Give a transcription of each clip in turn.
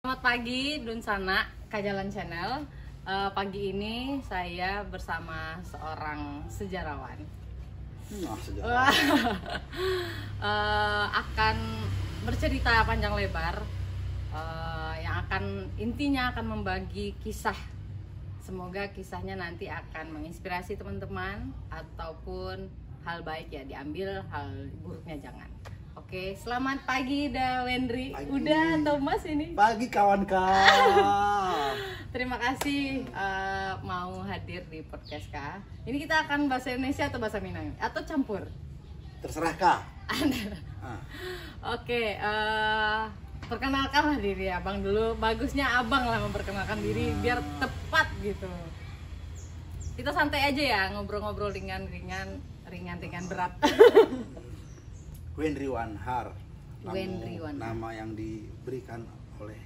Selamat pagi Dunsana, Kajalan Channel. Pagi ini saya bersama seorang sejarawan. Akan bercerita panjang lebar, yang intinya akan membagi kisah. Semoga kisahnya nanti akan menginspirasi teman-teman, ataupun hal baik ya diambil, hal buruknya jangan. Oke, selamat pagi Wendri. Pagi. Udah Thomas ini. Pagi kawan-kawan. Terima kasih mau hadir di podcast Kak. Ini kita akan bahasa Indonesia atau bahasa Minang atau campur? Terserah Kak. Oke, perkenalkanlah diri Abang dulu. Bagusnya Abang lah memperkenalkan diri biar tepat gitu. Kita santai aja ya, ngobrol-ngobrol ringan-ringan berat. Wendri Wanhar. Wendri Wanhar. Nama yang diberikan oleh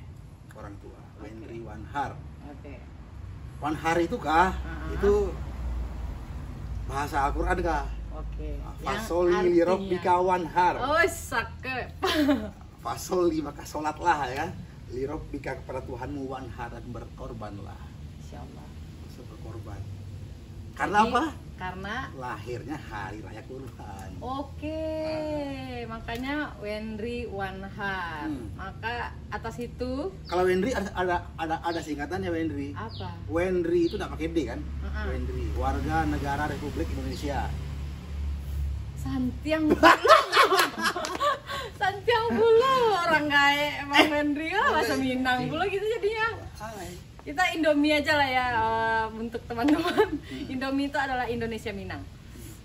orang tua. Wendri Wanhar. Oke. Wanhar itu Kak, itu bahasa Al-Qur'an Kak. Oke. Fasoli lirob bika wanhar. Oh, sakit. Fasoli maka sholatlah ya. Lirob bika kepada Tuhanmu wanhar dan berkorbanlah. Insyaallah. Berkorban. Karena Jadi, apa? Karena lahirnya hari raya Kurban. Oke, makanya Wendri Wanhar. Maka atas itu Kalau Wendri ada singkatannya Wendri. apa? Wendri itu nggak pakai D kan? Wendri, warga negara Republik Indonesia. Santiang Bulu. Santiang Bulu orang kaya emang Wendri bahasa Minang Bulu gitu jadinya. Kita Indomie aja lah ya, untuk teman-teman. Indomie itu adalah Indonesia Minang.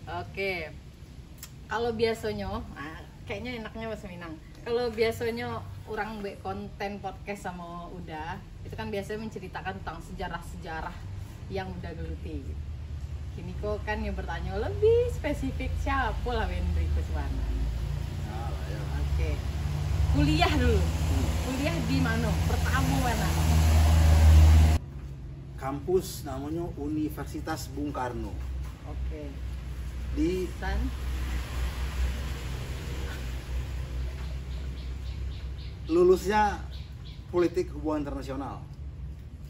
Oke. Kalau biasanya, kayaknya enaknya bahasa Minang. Kalau biasanya orang buat konten podcast sama Uda, itu kan biasanya menceritakan tentang sejarah-sejarah yang udah geluti. Kini kok kan yang bertanya lebih spesifik siapa lah Wendri Kuswana. Oke. Kuliah dulu. Kuliah di mana? Pertama mana? Kampus namanya Universitas Bung Karno. Oke. Di lulusnya Politik Hubungan Internasional.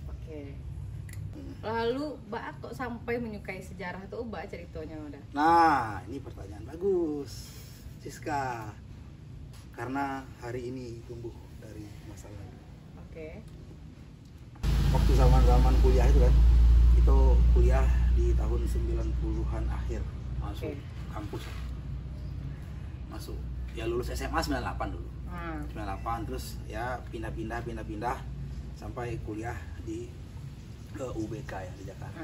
Oke. Lalu Mbak kok sampai menyukai sejarah tuh Mbak ceritanya udah. Nah, ini pertanyaan bagus, Siska. Karena hari ini tumbuh dari masa lalu. Oke. Waktu zaman kuliah itu kan, itu kuliah di tahun 90-an akhir masuk kampus. Masuk. Ya lulus SMA 98 dulu. 98 terus ya pindah sampai kuliah di UBK ya di Jakarta.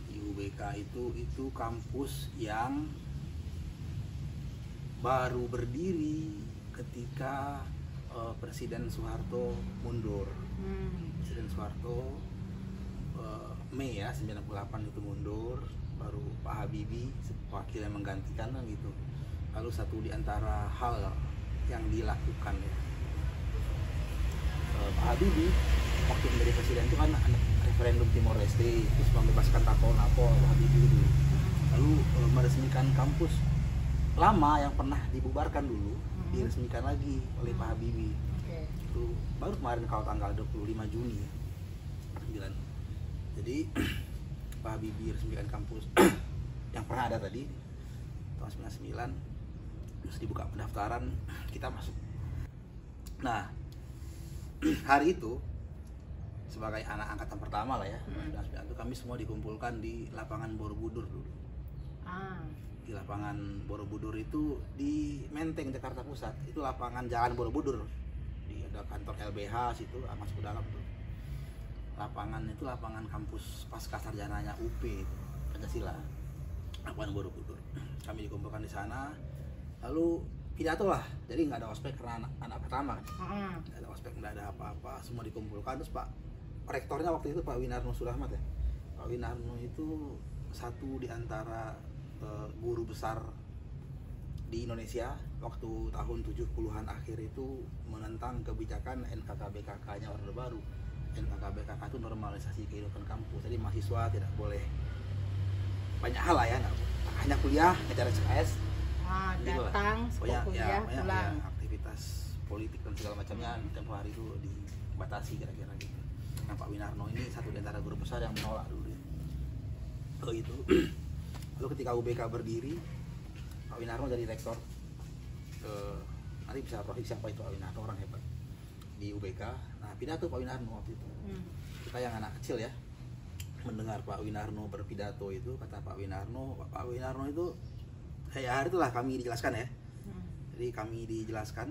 Di UBK itu kampus yang baru berdiri ketika Presiden Soeharto mundur. Presiden Soeharto Mei ya 98 itu mundur, baru Pak Habibie wakil yang menggantikan kan gitu. Lalu satu di antara hal yang dilakukan ya, Pak Habibie waktu menjadi presiden itu kan referendum Timor Leste, terus membebaskan Napol Pak Habibie dulu. Lalu meresmikan kampus lama yang pernah dibubarkan dulu, diresmikan lagi oleh Pak Habibie. Itu baru kemarin kalau tanggal 25 Juni ya, 9. Jadi Pak Habibie resmikan kampus yang pernah ada tadi tahun 99. Terus dibuka pendaftaran, kita masuk. Nah, hari itu sebagai anak angkatan pertama lah ya, itu kami semua dikumpulkan di lapangan Borobudur dulu. Di lapangan Borobudur itu di Menteng, Jakarta Pusat. Itu lapangan Jalan Borobudur. Di ada kantor LBH situ, masuk ke dalam tuh. Lapangan itu lapangan kampus pasca sarjananya UP itu, Pancasila. Lapangan Borobudur. Kami dikumpulkan di sana. Lalu pidato lah, jadi nggak ada ospek karena anak pertama kan, nggak ada ospek, nggak ada apa-apa, semua dikumpulkan. Terus Pak Rektornya waktu itu Pak Winarno Surahmat ya, Pak Winarno itu satu di antara guru besar di Indonesia waktu tahun 70-an akhir itu menentang kebijakan NKKBKK-nya Orde Baru. NKKBKK itu normalisasi kehidupan kampus, jadi mahasiswa tidak boleh banyak hal lah ya, nggak hanya kuliah, ngejar SKS. Datang, kuliah, pulang. Aktivitas politik dan segala macamnya tempo hari itu argumentasi kira-kira gitu. Nah Pak Winarno ini satu di antara guru besar yang menolak dulu itu. Lalu ketika UBK berdiri, Pak Winarno jadi rektor. Nanti bisa proyek siapa itu Pak Winarno, orang hebat di UBK. Nah pidato Pak Winarno waktu itu, kita yang anak kecil ya mendengar Pak Winarno berpidato itu, kata Pak Winarno itu hari itulah kami dijelaskan ya. Jadi kami dijelaskan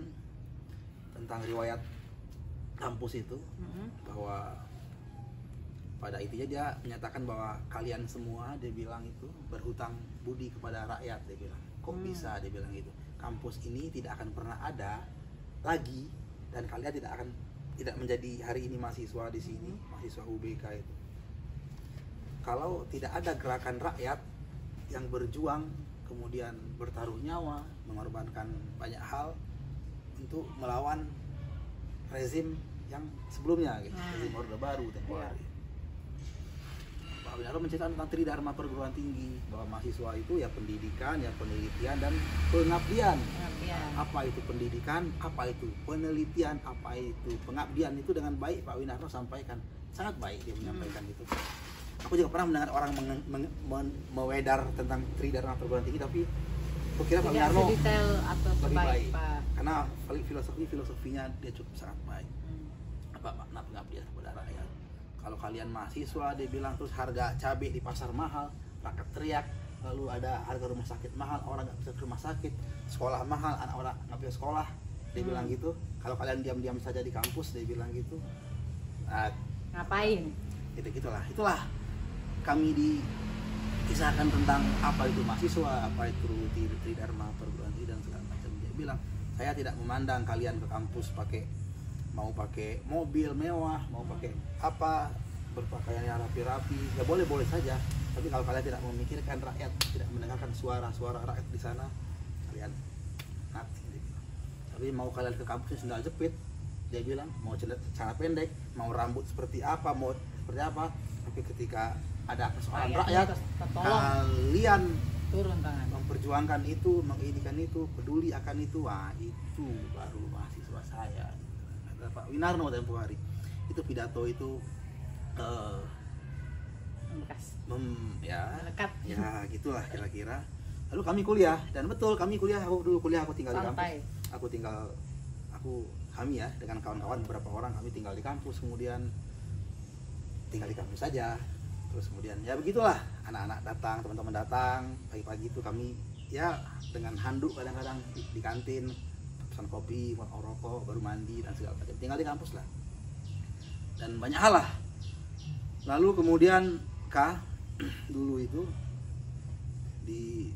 tentang riwayat kampus itu, bahwa pada intinya dia menyatakan bahwa kalian semua, dia bilang itu berhutang budi kepada rakyat, dia bilang. Kok bisa, dia bilang gitu. Kampus ini tidak akan pernah ada lagi dan kalian tidak menjadi hari ini mahasiswa di sini, mahasiswa UBK itu. Kalau tidak ada gerakan rakyat yang berjuang, kemudian bertaruh nyawa, mengorbankan banyak hal untuk melawan rezim yang sebelumnya gitu, rezim Orde Baru tempo hari. Pak Winarno menceritakan tentang tridharma perguruan tinggi, bahwa mahasiswa itu ya pendidikan, ya penelitian dan pengabdian. Apa itu pendidikan, apa itu penelitian, apa itu pengabdian, itu dengan baik Pak Winarno sampaikan, sangat baik dia menyampaikan itu. Aku juga pernah mendengar orang mewedar tentang tridharma perguruan tinggi, tapi aku kira Pak Winarno sedetail atau lebih baik, Pak. karena filosofinya dia cukup sangat baik. Apa makna pengabdian kepada rakyat? Kalau kalian mahasiswa, dia bilang, terus harga cabai di pasar mahal, rakyat teriak, lalu ada harga rumah sakit mahal, orang nggak bisa ke rumah sakit, sekolah mahal, anak orang nggak bisa sekolah, dia bilang gitu. Kalau kalian diam-diam saja di kampus, dia bilang gitu. Nah, Ngapain? Itulah kami dikisahkan tentang apa itu mahasiswa, apa itu tridharma perguruan tinggi dan segala macam. Dia bilang, saya tidak memandang kalian ke kampus mau pakai mobil mewah, mau pakai apa, berpakaian yang rapi-rapi, ya boleh-boleh saja. Tapi kalau kalian tidak memikirkan rakyat, tidak mendengarkan suara-suara rakyat di sana, kalian nanti. Tapi mau kalian ke kampusnya sendal jepit, dia bilang, mau celana pendek, mau rambut seperti apa, mau seperti apa, tapi ketika ada persoalan rakyat, kalian turun tangan, memperjuangkan itu, menginikan itu, peduli akan itu, wah itu baru mahasiswa saya. Kata Pak Winarno tempo hari. Itu pidato itu melekat. Ya gitulah kira-kira. Lalu kami kuliah, dan betul kami kuliah, aku tinggal di kampus. Kami ya dengan kawan-kawan beberapa orang, kami tinggal di kampus, kemudian tinggal di kampus saja. Terus kemudian ya begitulah, anak-anak datang, teman-teman datang, pagi-pagi itu kami ya dengan handuk kadang-kadang di kantin, pesan kopi, mau rokok, baru mandi dan segala macam. Tinggal di kampus lah. Dan banyak hal lah. Lalu kemudian dulu itu di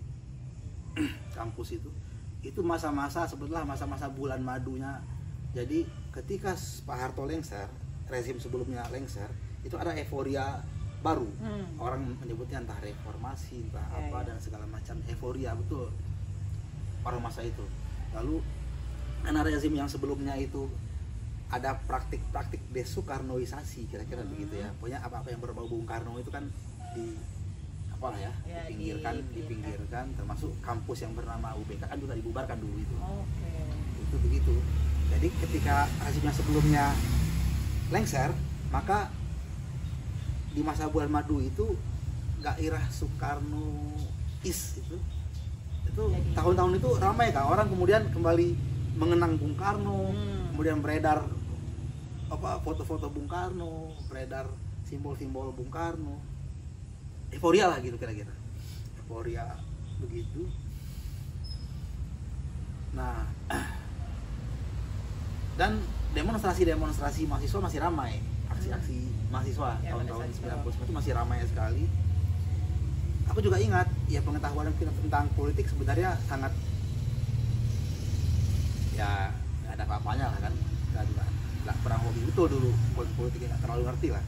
kampus itu masa-masa sebetulnya masa-masa bulan madunya. Jadi ketika Pak Harto lengser, rezim sebelumnya lengser, itu ada euforia baru. Orang menyebutnya entah reformasi, entah apa dan segala macam, euforia betul pada masa itu. Lalu karena rezim yang sebelumnya itu ada praktik-praktik desoekarnoisasi, kira-kira begitu ya. Pokoknya apa-apa yang berbau Bung Karno itu kan dipinggirkan, termasuk kampus yang bernama UBK kan juga dibubarkan dulu itu. Itu begitu. Jadi ketika rezim yang sebelumnya lengser, maka di masa bulan madu itu gairah Soekarnois itu tahun-tahun itu ramai kan, orang kemudian kembali mengenang Bung Karno, kemudian beredar foto-foto Bung Karno, beredar simbol-simbol Bung Karno, euforia lah gitu kira-kira, euforia begitu. Nah, dan demonstrasi mahasiswa masih ramai, aksi-aksi mahasiswa tahun-tahun 90 itu masih ramai sekali. Aku juga ingat, ya pengetahuan kita tentang politik sebenarnya sangat, ya nggak ada apa-apanya lah kan, nggak pernah hobi betul dulu politik, nggak terlalu ngerti lah.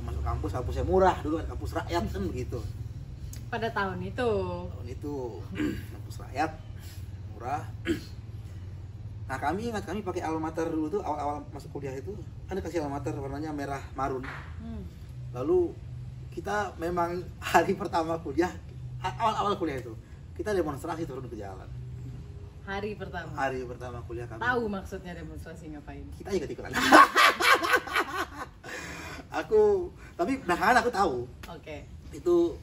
Masuk kampusnya murah dulu kan, kampus rakyat kan begitu. Pada tahun itu kampus rakyat murah. Nah kami ingat, kami pakai alma mater dulu tuh, awal-awal masuk kuliah itu kan dikasih alma mater warnanya merah marun. Lalu kita memang hari pertama kuliah, awal-awal kuliah itu kita demonstrasi turun ke jalan. Hari pertama Kuliah kami. Tahu maksudnya demonstrasi ngapain? Kita ikut-ikutan. aku. Tapi belakangan aku tahu. Oke. Itu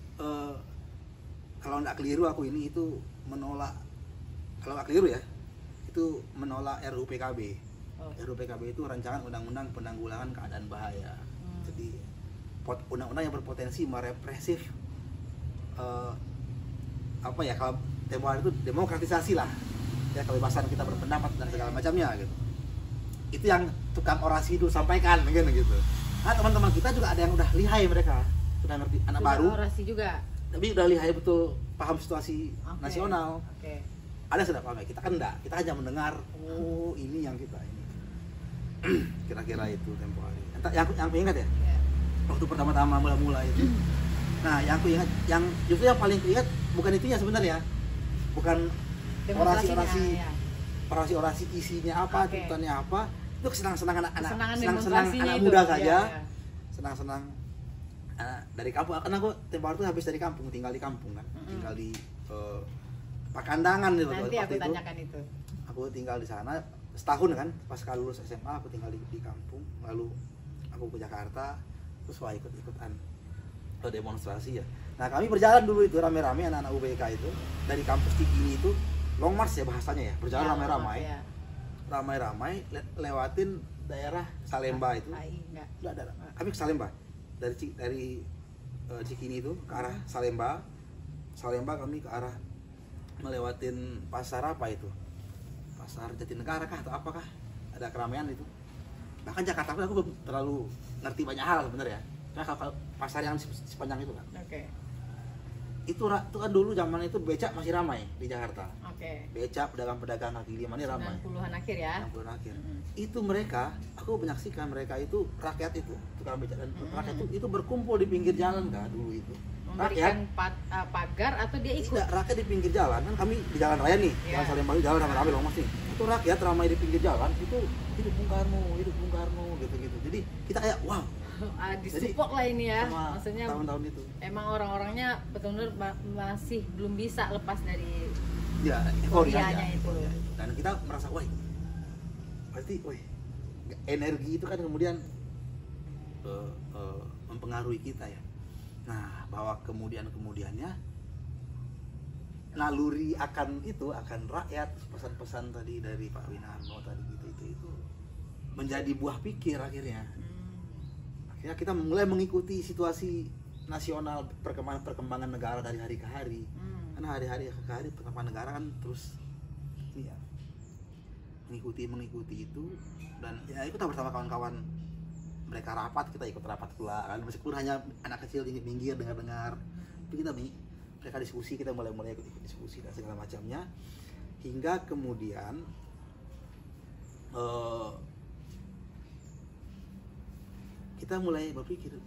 kalau nggak keliru aku ini itu menolak, kalau nggak keliru ya, itu menolak RUU PKB. RUU PKB itu rancangan undang-undang penanggulangan keadaan bahaya. Jadi undang-undang yang berpotensi merepresif apa ya, kalau tempo hari itu demokratisasi lah ya, kebebasan kita berpendapat dan segala macamnya gitu. Itu yang tukang orasi itu sampaikan gitu. Nah teman-teman kita juga ada yang udah lihai, mereka sudah ngerti, anak baru orasi juga, tapi udah lihai betul, paham situasi nasional. Ada sudah paham ya, kita kan enggak, kita hanya mendengar, oh ini yang kita ini. Kira-kira itu tempo hari. Entah, yang aku ingat ya, waktu pertama-tama mula-mula itu. Nah, yang aku ingat, yang justru yang paling ingat bukan itunya sebenarnya, bukan orasi isinya apa, tuntutannya apa, itu kesenang-senangan anak muda saja, senang-senang dari kampung. Karena aku tempo hari itu habis dari kampung, tinggal di kampung kan, tinggal di Pakandangan itu. Nanti aku tanyakan itu. Aku tinggal di sana setahun kan, pas kalau lulus SMA aku tinggal di kampung, lalu aku ke Jakarta, terus wah ikut-ikutan demonstrasi ya. Nah kami berjalan dulu itu rame-rame, anak-anak UBK itu dari kampus Cikini itu long march ya bahasanya ya, berjalan rame-ramai, ramai-ramai lewatin daerah Salemba itu. Enggak ada. Kami ke Salemba dari Cikini itu ke arah Salemba kami ke arah melewatin pasar apa itu, pasar Jatinegara kah atau apakah, ada keramaian itu. Bahkan Jakarta aku belum terlalu ngerti banyak hal sebenarnya. Nah kalau pasar yang sepanjang itu kan, itu kan dulu zaman itu becak masih ramai di Jakarta. Becak, pedagang-pedagang kaki lima ini ramai. 90-an akhir ya. 90-an akhir. Itu mereka, aku menyaksikan mereka itu, rakyat itu, tukang becak dan rakyat itu berkumpul di pinggir jalan kan dulu itu. Memberikan pagar atau dia ikut? Tidak, rakyat di pinggir jalan, kan kami di jalan raya nih, jalan Salemba, jalan ramai-ramai loh masih. Itu rakyat ramai di pinggir jalan, itu hidup Bung Karno, gitu-gitu. Jadi kita kayak wow. Disupport lah ini ya, maksudnya tahun-tahun itu. Emang orang-orangnya betul-betul masih belum bisa lepas dari euforianya itu. Dan kita merasa, wah, berarti, energi itu kan kemudian mempengaruhi kita ya. Nah, bahwa kemudiannya naluri akan rakyat, pesan-pesan tadi dari Pak Winarno tadi itu menjadi buah pikir akhirnya. Akhirnya kita mulai mengikuti situasi nasional, perkembangan negara dari hari ke hari. Karena hari ke hari perkembangan negara kan terus ini ya, mengikuti itu, dan ya ikut bersama kawan-kawan. Mereka rapat, kita ikut rapat pula kan, meskipun hanya anak kecil di pinggir dengar-dengar, tapi mereka diskusi, kita mulai ikut diskusi dan segala macamnya, hingga kemudian kita mulai berpikir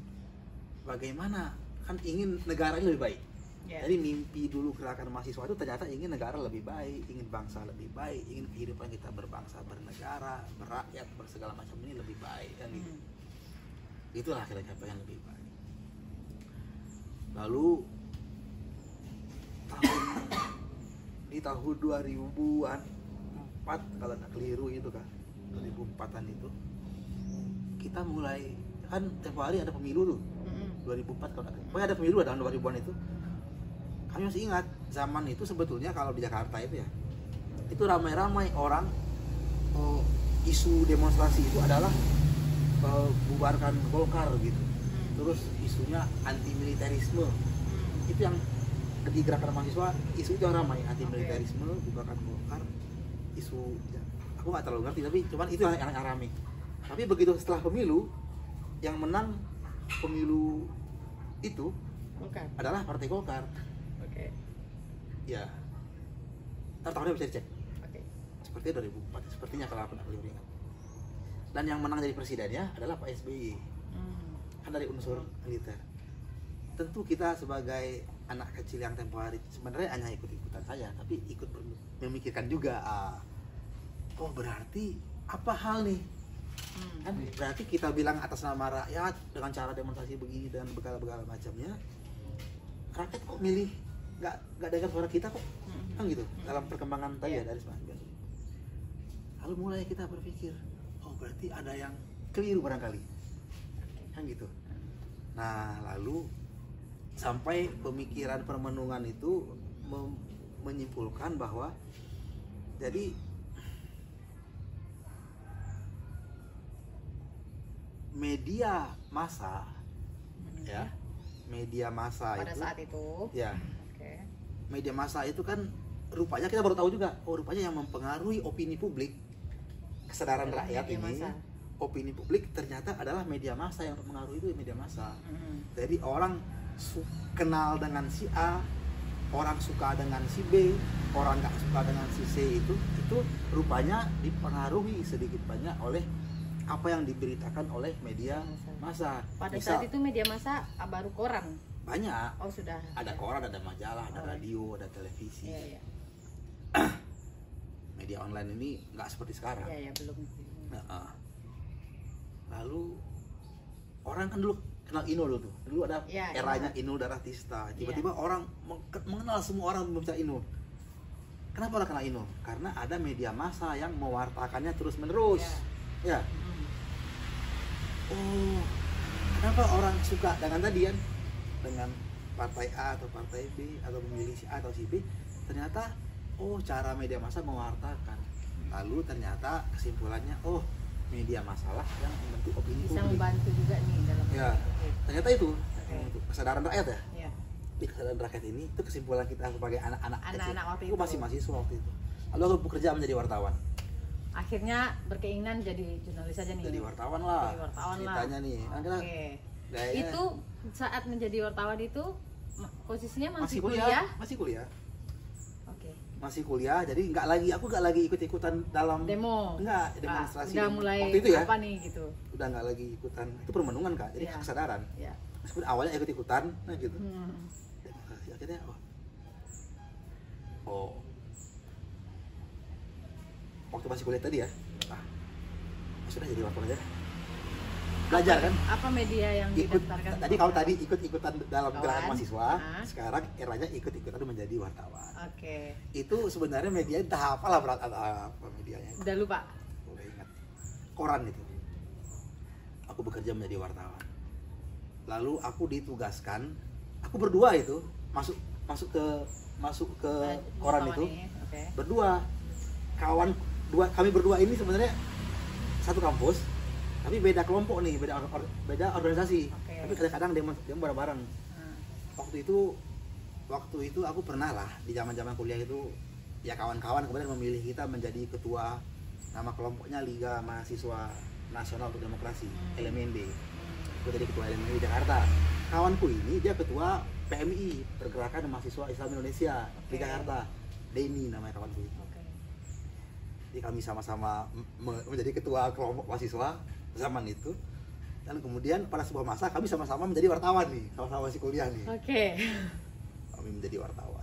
bagaimana, kan ingin negara ini lebih baik. Jadi mimpi dulu gerakan mahasiswa itu ternyata ingin negara lebih baik, ingin bangsa lebih baik, ingin kehidupan kita berbangsa, bernegara, beраkyat, bersegala macam ini lebih baik kan gitu. Itulah kira-kira apa yang lebih baik. Lalu di tahun 2000-an 4 kalau nggak keliru itu kan, 2004-an itu kita mulai, kan tiap hari ada pemilu tuh. 2004 kalau nggak, pokoknya ada pemilu tahun 2000-an itu. Kami masih ingat zaman itu sebetulnya kalau di Jakarta itu ya, itu ramai-ramai orang, isu demonstrasi itu adalah bubarkan Golkar gitu. Terus isunya anti militerisme. Itu yang di gerakan mahasiswa, isu itu yang ramai, anti militerisme, bubarkan Golkar. Isu ya, aku nggak terlalu ngerti, tapi cuman itu yang ramai. Tapi begitu setelah pemilu, yang menang pemilu itu adalah Partai Golkar. Ya, tahunnya bisa dicek. Sepertinya 2004, sepertinya kalau aku nggak keliru ingat. Dan yang menang jadi presidennya adalah Pak SBY, kan dari unsur militer. Tentu kita sebagai anak kecil yang tempo hari sebenarnya hanya ikut-ikutan saja, tapi ikut memikirkan juga, berarti apa hal nih? Kan berarti kita bilang atas nama rakyat dengan cara demonstrasi begini dan begala macamnya, rakyat kok milih nggak dengar suara kita kok, kan gitu dalam perkembangan tadi ya dari 19. Lalu mulai kita berpikir, berarti ada yang keliru barangkali, kan gitu. Nah, lalu sampai pemikiran permenungan itu menyimpulkan bahwa jadi media massa ya, media massa pada itu saat itu ya, oke. media massa itu kan rupanya kita baru tahu juga, oh rupanya yang mempengaruhi opini publik, kesadaran Adalah rakyat media ini, massa. opini publik ternyata adalah media massa yang mempengaruhi, itu media massa. Jadi orang kenal dengan si A, orang suka dengan si B, orang nggak suka dengan si C, itu rupanya dipengaruhi sedikit banyak oleh apa yang diberitakan oleh media massa. Pada saat itu media massa baru koran. Banyak. Oh sudah. Ada koran, ada majalah, ada radio, ada televisi. Iya. Media online ini nggak seperti sekarang. Iya, belum. Lalu orang kan dulu kenal Inul dulu tuh. Dulu ada eranya Inul Daratista. Tiba-tiba orang mengenal, semua orang membaca Inul. Kenapa orang kenal Inul? Karena ada media massa yang mewartakannya terus-menerus. Ya. Oh, kenapa orang suka dengan tadi kan? Dengan partai A atau partai B, atau memilih si A atau si B? Ternyata, oh cara media massa mewartakan. Lalu ternyata kesimpulannya, oh media masalah yang membentuk opini bisa publik. membantu juga nih dalam ternyata itu kesadaran rakyat ya. Di kesadaran rakyat ini itu kesimpulan kita sebagai anak-anak waktu itu. Masih mahasiswa waktu itu. Lalu aku bekerja menjadi wartawan. Akhirnya berkeinginan jadi jurnalis aja nih. Jadi wartawan lah. Ceritanya nih. Itu saat menjadi wartawan itu posisinya masih kuliah. Masih kuliah. Masih kuliah, jadi aku nggak lagi ikut-ikutan dalam demonstrasi. Udah mulai waktu itu ya, apa nih gitu. Udah nggak lagi ikutan, itu permenungan Kak, jadi kesadaran. Meskipun awalnya ikut-ikutan, nah gitu. Demonstrasi akhirnya, waktu masih kuliah tadi ya, sudah jadi wartawan aja. Belajar kan? Apa media yang didaftarkan? Tadi kalau tadi ikut-ikutan dalam gerakan mahasiswa, sekarang eranya ikut-ikutan menjadi wartawan. Itu sebenarnya media entah apalah berat apa medianya. Udah lupa? Udah ingat. Koran itu. Aku bekerja menjadi wartawan. Lalu aku ditugaskan, aku berdua itu masuk ke koran itu. Berdua. Kami berdua ini sebenarnya satu kampus. Tapi beda kelompok nih, beda organisasi. Tapi kadang-kadang demo bareng-bareng. Waktu itu aku pernah lah di zaman kuliah itu, ya kawan-kawan kemudian memilih kita menjadi ketua, nama kelompoknya Liga Mahasiswa Nasional untuk Demokrasi, LMND. Aku jadi ketua LMND Jakarta. Kawanku ini dia ketua PMI, Pergerakan Mahasiswa Islam Indonesia di Jakarta. Denny namanya kawanku itu. Jadi kami sama-sama menjadi ketua kelompok mahasiswa zaman itu, dan kemudian pada sebuah masa kami sama-sama menjadi wartawan nih, sama-sama masih kuliah nih. Kami menjadi wartawan.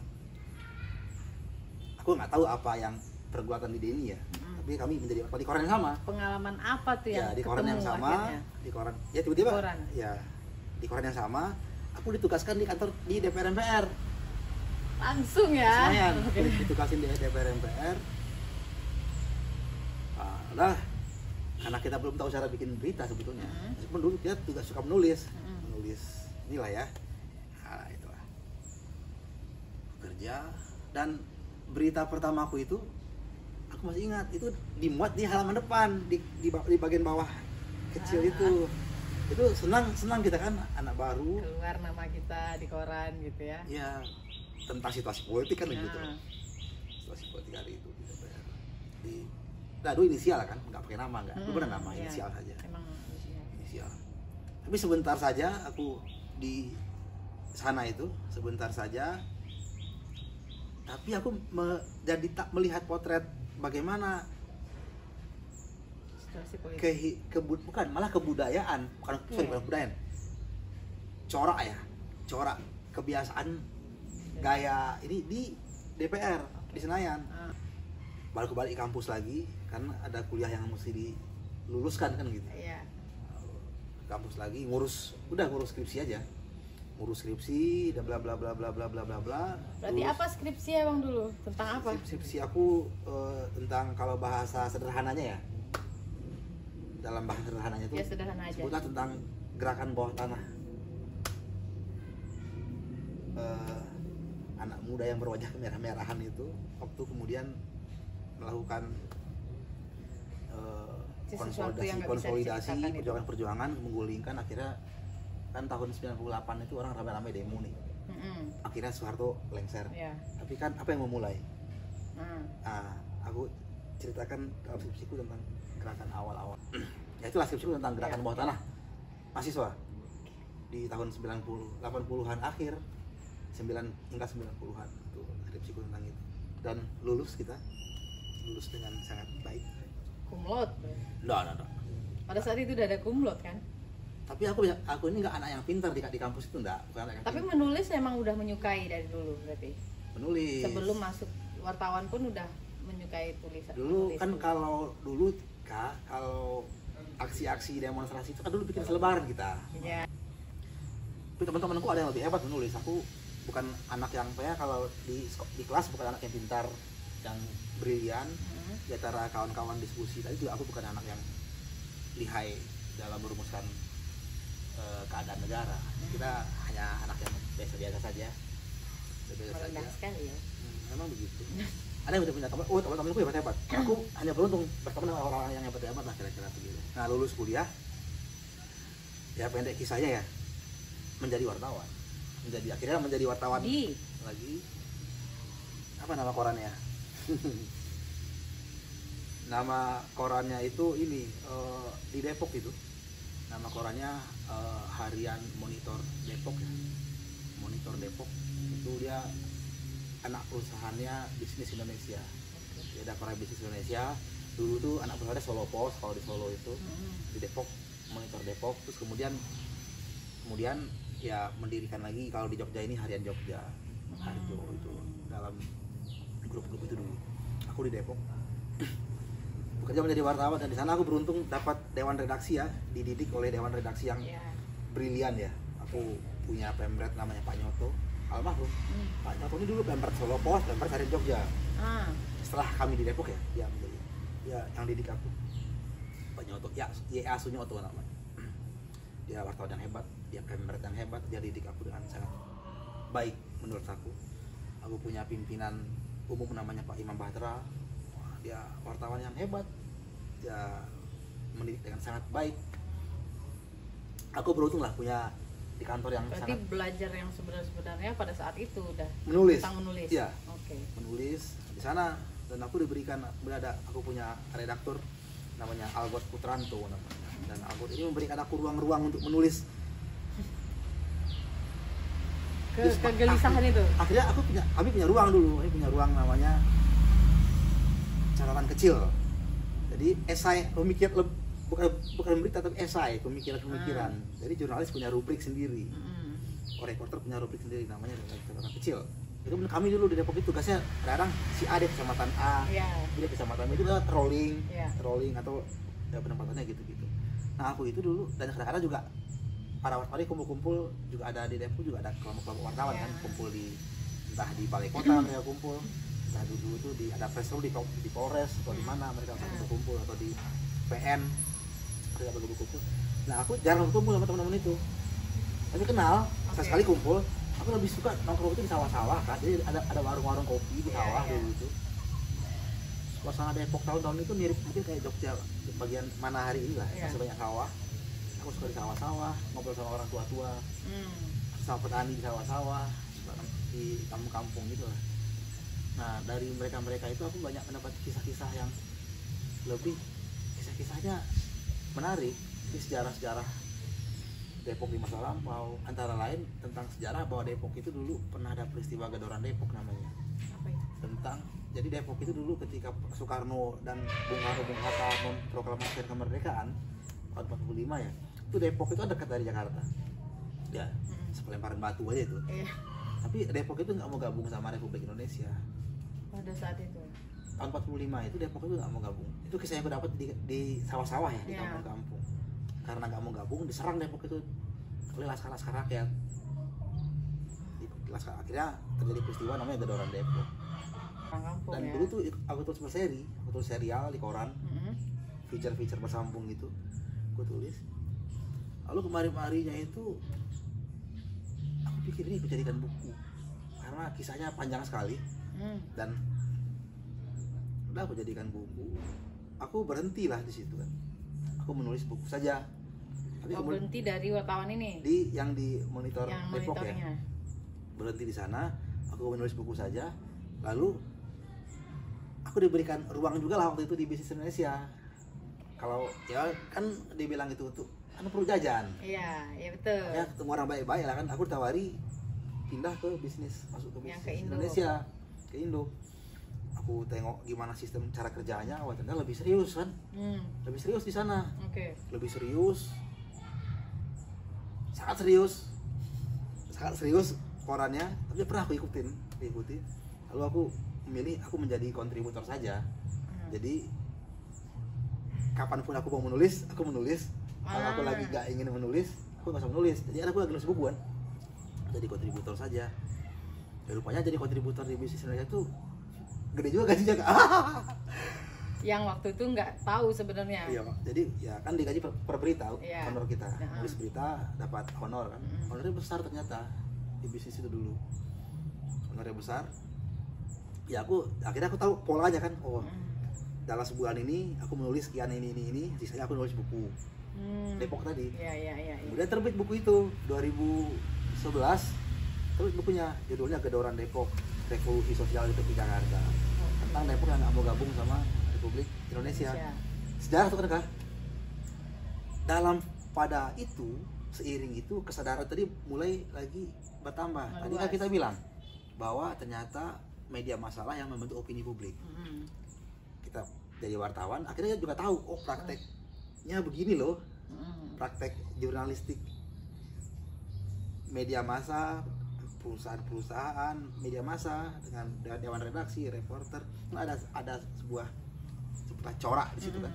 Aku nggak tahu apa yang perbuatan di Denny ya, tapi kami menjadi wartawan di koran yang sama. Pengalaman apa tuh yang di koran yang sama, akhirnya? Di koran ya tiba-tiba di koran yang sama, aku ditugaskan di kantor di DPR MPR. Langsung ya? Ditugasin di DPR MPR. Karena kita belum tahu cara bikin berita sebetulnya. Meskipun dulu dia juga suka menulis inilah ya. Nah, itulah. Kerja, dan berita pertamaku itu aku masih ingat, itu dimuat di halaman depan, di bagian bawah kecil itu. Itu senang kita kan, anak baru. Keluar nama kita di koran gitu ya. Iya, tentang situasi politik kan gitu. Situasi politik hari itu di DPR. Dulu inisial kan, nggak pakai nama, itu benar nama, inisial saja. Emang inisial. Tapi sebentar saja aku di sana itu, sebentar saja. Tapi aku jadi tak melihat potret bagaimana situasi politik. Bukan, malah kebudayaan, bukan kebudayaan. Corak kebiasaan gaya ini di DPR di Senayan. Baru balik kampus lagi, karena ada kuliah yang mesti diluluskan kan gitu. Kampus lagi ngurus skripsi aja, ngurus skripsi dan bla bla bla bla bla bla bla bla. Berarti apa skripsi abang dulu, tentang apa? Skripsi aku tentang, kalau bahasa sederhananya ya, dalam bahasa sederhananya itu sederhana aja. sebutlah tentang gerakan bawah tanah. anak muda yang berwajah merah-merahan itu waktu kemudian melakukan Sesuatu yang nggak bisa konsolidasi diceritakan itu. perjuangan menggulingkan akhirnya kan tahun 98 itu orang rame-rame demo nih. Akhirnya Soeharto lengser. Ya. Tapi kan apa yang memulai? Nah, Aku ceritakan dalam skripsiku tentang gerakan awal-awal. Ya itulah skripsiku tentang gerakan bawah tanah mahasiswa di tahun 80-an akhir 9 hingga 90-an itu skripsiku tentang itu. Dan lulus dengan sangat baik. Kumlot. Nah. Pada saat itu udah ada kumlot kan? Tapi aku ini nggak anak yang pintar di kampus itu, enggak, bukan anak yang Tapi pintar. menulis memang udah menyukai dari dulu berarti. Menulis. Sebelum masuk wartawan pun udah menyukai tulisan. Dulu menulis kan dulu. kalau aksi-aksi demonstrasi itu kan dulu bikin selebaran kita. Ya. Tapi teman-temanku ada yang lebih hebat menulis. Aku bukan anak yang kalau di kelas bukan anak yang pintar, yang brilian. Di antara kawan-kawan diskusi tadi juga aku bukan anak yang lihai dalam merumuskan keadaan negara. Kita hanya anak yang biasa-biasa saja. Merendah sekali ya. Memang begitu. Ada yang punya teman, teman-temanku hebat-hebat. Aku hanya beruntung berteman dengan orang-orang yang hebat-hebat lah kira-kira begitu. Nah, lulus kuliah, ya pendek kisahnya ya, menjadi wartawan. Akhirnya menjadi wartawan lagi. Apa nama korannya? Nama korannya itu ini di Depok itu. Nama korannya Harian Monitor Depok ya. Monitor Depok itu dia anak perusahaannya Bisnis Indonesia. Dia ada para Bisnis Indonesia. Dulu tuh anak perusahaannya Solo Pos kalau di Solo itu. Di Depok Monitor Depok. Terus kemudian ya mendirikan lagi kalau di Jogja ini Harian Jogja. Harjo itu dalam grup-grup itu dulu. Aku di Depok bekerja menjadi wartawan dan di sana aku beruntung dapat dewan redaksi ya, dididik oleh dewan redaksi yang brilian ya. Aku punya pemret namanya Pak Nyoto, almarhum. Pak Nyoto ini dulu pemret Solo Pos, pemret Harian Jogja. Setelah kami di Depok ya, dia menjadi yang didik aku. Pak Nyoto, Y.A. Sunyoto namanya. Dia wartawan yang hebat, dia pemret yang hebat, dia didik aku dengan sangat baik menurut aku. Aku punya pimpinan umum namanya Pak Imam Bahtera. Dia wartawan yang hebat, dia mendidik dengan sangat baik. Aku beruntung lah punya di kantor yang berarti sangat belajar yang sebenarnya pada saat itu udah menulis. tentang menulis. Iya. Oke. Menulis di sana dan aku diberikan aku punya redaktur namanya Albert Putranto namanya. Dan Albert ini memberikan aku ruang-ruang untuk menulis. Kegelisahan itu. Akhirnya kami punya ruang dulu. Ini punya ruang namanya catatan kecil. Jadi esai bukan berita tapi esai pemikiran. Jadi jurnalis punya rubrik sendiri. Reporter punya rubrik sendiri namanya catatan kecil. Itu kami dulu di Depok itu tugasnya kadang si A di kecamatan A, dia kecamatan B itu trolling atau ya penempatannya gitu-gitu. Nah aku itu dulu dan kadang-kadang juga para wartawan kumpul-kumpul juga ada di Depok juga ada kelompok-kelompok wartawan kan kumpul entah di balai kota mereka kumpul. Nah dulu itu ada press room di Polres atau di mana mereka berkumpul atau di PN mereka berkumpul. Nah aku jarang berkumpul sama teman-teman itu. Tapi kenal, sekali kumpul. Aku lebih suka nongkrong itu di sawah-sawah kan. Jadi ada warung-warung kopi di sawah dulu itu. Suasana Depok tahun-tahun itu mirip mungkin kayak Jogja di bagian mana hari ini lah. Masih banyak sawah. Aku suka di sawah-sawah, ngobrol sama orang tua-tua, sama petani di sawah-sawah, di kampung-kampung gitu lah. Nah dari mereka itu aku banyak mendapat kisah-kisah yang lebih kisah-kisahnya menarik di sejarah-sejarah Depok di masa lampau. Antara lain tentang sejarah bahwa Depok itu dulu pernah ada peristiwa Gadoran Depok namanya. Jadi Depok itu dulu ketika Soekarno dan Bung Hatta memproklamasikan kemerdekaan tahun 45 ya, itu Depok itu dekat dari Jakarta ya, sepelemparan batu aja itu. Tapi Depok itu nggak mau gabung sama Republik Indonesia pada saat itu. Tahun 45 itu Depok itu nggak mau gabung. Itu kisah yang aku dapat di sawah-sawah ya, di kampung-kampung. Karena nggak mau gabung, diserang Depok itu oleh laskar-laskar rakyat. Akhirnya terjadi peristiwa namanya Gadoran Depok. Dan dulu tuh aku tulis serial di koran, feature bersambung gitu, aku tulis. Lalu kemarin-marinya itu aku pikir ini aku jadikan buku karena kisahnya panjang sekali. Dan udah aku jadikan buku. Aku berhentilah di situ kan. Aku menulis buku saja. Tapi berhenti dari wartawan ini? Yang di monitor yang Depok ya. Berhenti di sana. Aku menulis buku saja. Lalu aku diberikan ruang juga lah waktu itu di Bisnis Indonesia. Kalau ya kan dibilang itu tuh kan perlu jajan. Iya, iya betul. Ya ketemu orang baik-baik lah kan. Aku ditawari pindah ke bisnis, masuk ke bisnis Indonesia, ke Indo. Aku tengok gimana sistem cara kerjanya, wah ternyata lebih serius kan. Lebih serius di sana. Lebih serius. Sangat serius korannya, tapi pernah aku ikutin. Lalu aku memilih aku menjadi kontributor saja. Jadi kapanpun aku mau menulis, aku menulis. Kalau aku lagi gak ingin menulis, aku gak usah menulis. Jadi aku lagi nulis buku kan, jadi kontributor saja. Ya, rupanya jadi kontributor di Bisnis Indonesia itu gede juga gajinya Kak. Yang waktu itu nggak tahu sebenarnya. Iya, jadi ya kan digaji per berita, honor kita. Nulis berita dapat honor kan. Honornya besar ternyata di bisnis itu dulu. Honornya besar. Ya akhirnya aku tahu polanya kan. Oh, dalam sebulan ini aku menulis sekian ini, sisanya aku nulis buku. Depok tadi. Iya. Kemudian terbit buku itu 2011. Terbit bukunya, judulnya Gedoran Depok, Revolusi Sosial di Tepi Jakarta. Tentang Depok yang nggak mau gabung sama Republik Indonesia. Sejarah itu kan. Dalam pada itu, seiring itu kesadaran tadi mulai lagi bertambah. Tadi kan kita bilang bahwa ternyata media masalah yang membentuk opini publik. Kita jadi wartawan, akhirnya juga tahu, oh prakteknya begini loh. Praktek jurnalistik media massa, perusahaan-perusahaan media massa dengan dewan redaksi, reporter, ada sebuah corak di situ kan.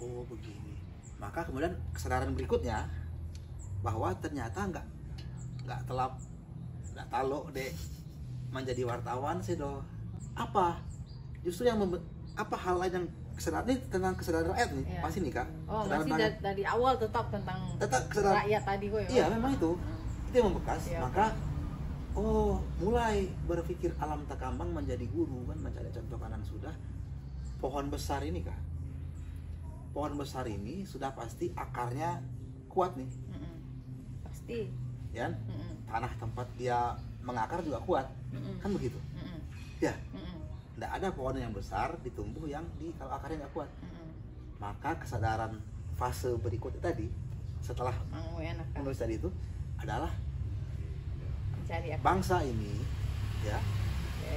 Oh begini. Maka kemudian kesadaran berikutnya bahwa ternyata nggak talok deh menjadi wartawan sih doh. Apa? Justru yang apa hal lain yang kesadaran ini tentang kesadaran rakyat nih, pasti nih Kak. Oh, masih dari awal tetap tentang kesadaran rakyat tadi kok ya. Iya, memang itu yang membekas. Maka mulai berpikir alam tak kambang menjadi guru kan, mencari contoh kanan sudah. Pohon besar ini Kak. Pohon besar ini sudah pasti akarnya kuat nih. Pasti. Ya. Tanah tempat dia mengakar juga kuat. Kan begitu. Ya. Tidak ada pohon yang besar ditumbuh yang kalau akarnya nggak kuat. Maka kesadaran fase berikutnya tadi setelah menulis tadi itu adalah bangsa ini ya,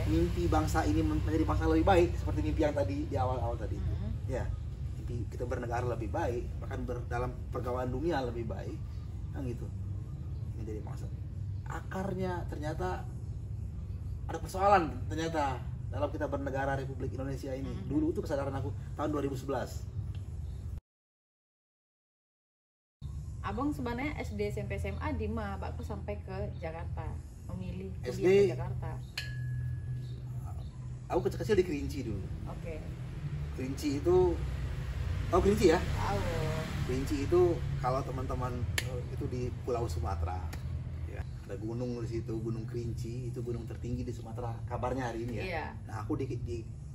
mimpi bangsa ini menjadi bangsa lebih baik seperti mimpi yang tadi di awal-awal tadi itu. Ya, mimpi kita bernegara lebih baik, bahkan dalam pergaulan dunia lebih baik, kan gitu. Menjadi bangsa. Akarnya ternyata ada persoalan ternyata dalam kita bernegara Republik Indonesia ini. Dulu itu kesadaran aku tahun 2011. Abang sebenarnya SD, SMP, SMA di mana? Aku sampai ke Jakarta, memilih SD ke Jakarta. Aku kecil-kecil di Kerinci dulu. Kerinci itu, tahu Kerinci ya? Tahu. Kerinci itu kalau teman-teman itu di Pulau Sumatera. Ada gunung di situ, Gunung Kerinci, itu gunung tertinggi di Sumatera kabarnya hari ini ya. Iya. Nah aku di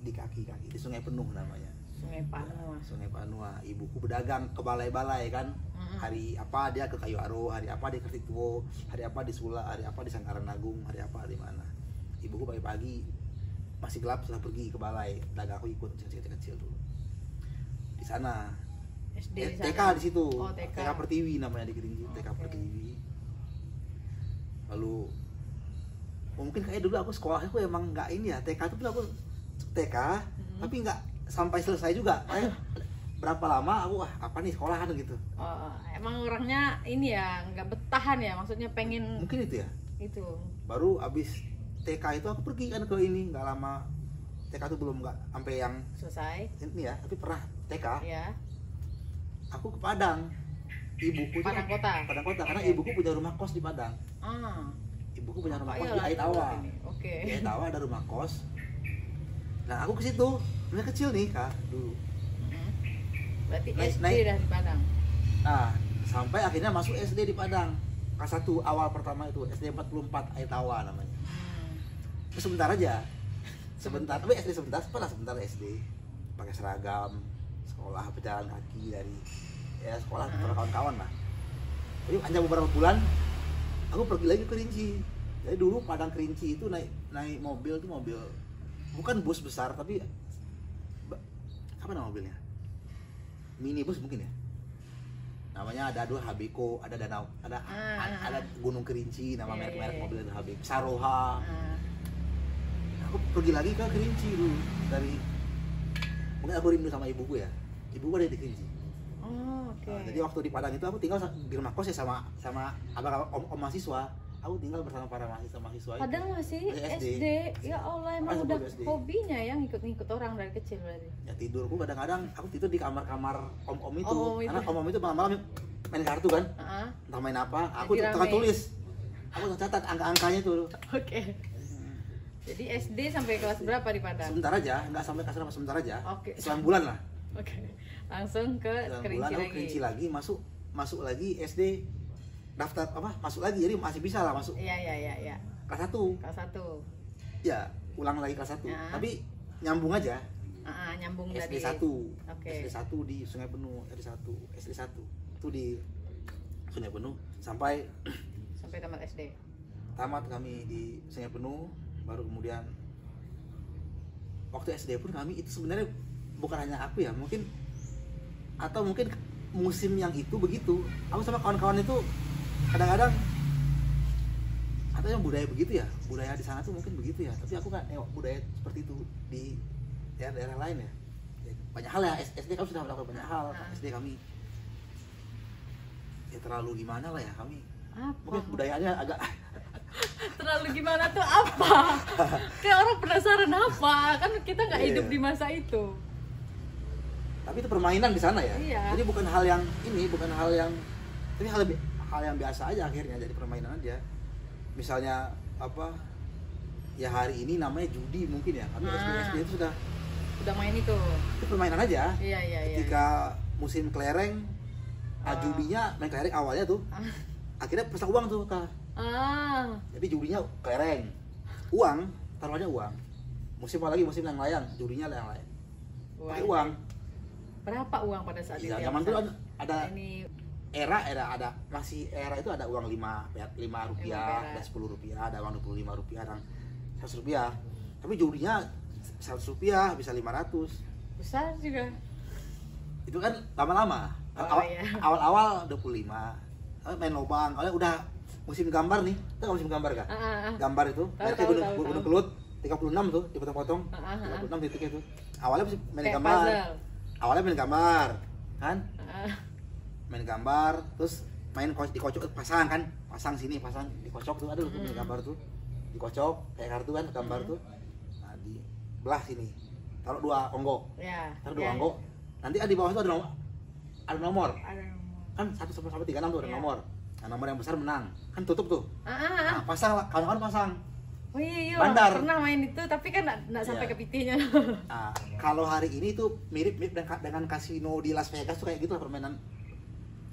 kaki di Sungai Penuh namanya. Sungai Panua. Sungai Panua. Ibuku berdagang ke balai-balai kan. Hari apa dia ke Kayu Aro, hari apa di Kertituo, hari apa di Sula, hari apa di Sangkaran Agung, hari apa di mana. Ibuku pagi-pagi masih gelap sudah pergi ke balai, dagang aku ikut kecil-kecil dulu. Di sana. SD TK di situ. Oh, TK. TK Pertiwi namanya di Kerinci, TK Pertiwi. Lalu mungkin kayak dulu aku sekolahnya aku emang nggak ini ya, TK itu aku TK tapi nggak sampai selesai juga. Berapa lama aku apa nih sekolahan gitu. Emang orangnya ini ya nggak betahan ya, maksudnya pengen mungkin itu ya. Itu baru abis TK itu aku pergi kan ke ini, nggak lama. TK itu belum nggak sampai yang selesai ini ya, tapi pernah TK ya. Aku ke Padang. Ibuku Padang Kota. Padang Kota karena ibuku punya rumah kos di Padang. Ibuku punya rumah kos di Aitawa. Di Aitawa ada rumah kos. Nah aku ke situ, rumah kecil nih Kak dulu. Berarti SD dah di Padang. Nah sampai akhirnya masuk SD di Padang. kelas 1 awal pertama itu SD 44 Aitawa namanya. Sebentar aja, sebentar, tapi SD sebentar SD pakai seragam sekolah, berjalan kaki dari ya sekolah sama kawan-kawan lah. Jadi hanya beberapa bulan aku pergi lagi ke Kerinci. Jadi dulu Padang Kerinci itu naik mobil tuh, mobil bukan bus besar tapi apa nama mobilnya, minibus mungkin ya namanya. Ada dua Habeko, ada Danau, ada Gunung Kerinci, nama merek mobil itu Habeko, Saroha. Aku pergi lagi ke Kerinci dulu, dari mungkin aku rindu sama ibuku ya, ibuku ada di Kerinci. Nah, jadi waktu di Padang itu aku tinggal di rumah kos ya sama abang om mahasiswa. Aku tinggal bersama para mahasiswa Padang masih SD. Ya Allah, emang udah hobinya yang ngikut-ngikut orang dari kecil berarti. Ya tidurku kadang-kadang aku tidur di kamar-kamar om-om itu. Karena om-om itu malam-malam main kartu kan. Entah main apa, aku tukang tulis. Aku catat angka-angkanya tuh. Oke. Jadi SD sampai kelas berapa di Padang? Sebentar aja, enggak sampai kelas berapa, sebentar aja. Oke. 9 bulan lah. Oke. Langsung ke Kerinci lagi, masuk lagi SD. Daftar masuk lagi, jadi masih bisa lah masuk. Iya. Kelas 1. Kelas 1. Ya, ulang lagi kelas 1. Tapi nyambung aja. Nyambung SD dari 1. Okay. SD 1 di Sungai Penuh, SD 1 itu di Sungai Penuh sampai tamat SD. Tamat kami di Sungai Penuh, baru kemudian waktu SD pun kami itu sebenarnya bukan hanya aku ya, mungkin musim yang itu begitu. Aku sama kawan-kawan itu kadang-kadang atau yang budaya begitu ya, budaya di sana tuh mungkin begitu ya, tapi aku kan nengok budaya seperti itu di daerah-daerah lain ya. Banyak hal ya, SD kami sudah melakukan banyak hal. SD kami ya terlalu gimana lah ya kami. Apa? Mungkin budayaannya agak terlalu gimana tuh apa? Kayak orang penasaran apa? Kan kita nggak hidup di masa itu. Tapi itu permainan di sana ya. Iya. Jadi bukan hal yang tapi hal yang biasa aja akhirnya, jadi permainan aja. Misalnya ya hari ini namanya judi mungkin ya, tapi SD itu sudah main itu permainan aja. Iya. Ketika musim kelereng, judinya main kelereng awalnya tuh, akhirnya pesta uang tuh Kak. Jadi judinya kelereng, uang, taruhannya uang. Musim yang layang, judinya layang. Pakai uang. Berapa uang pada saat itu? Zaman dulu ada era itu ada uang 5 rupiah, ada 10 rupiah, ada uang 25 rupiah, dan 100 rupiah. Tapi judinya 100 rupiah bisa 500. Besar juga. Itu kan lama-lama. Awal-awal 25. Main lobang. Kalau udah musim gambar nih, tahu musim gambar Kak? Gambar itu, mereka gunung kelut 36 tuh, dipotong-potong. 36 titiknya tuh. Awalnya main gambar. Awalnya main gambar, kan? Main gambar, terus dikocok pasang kan? Pasang sini, pasang dikocok tuh, aduh main gambar tuh. Dikocok kayak kartu kan, gambar tuh. Nah, di belah sini. Taruh 2 onggok. Taruh 2 onggok. Nanti di bawah itu ada nomor. Kan 1 sampai 36 tuh ada nomor. Nah, nomor yang besar menang. Kan tutup tuh. Nah, pasang kawan-kawan pasang. Oh iya, bandar. Pernah main itu, tapi kan nggak sampai ke pitinya. Nah, kalau hari ini tuh mirip dengan kasino di Las Vegas tuh kayak gitu lah permainan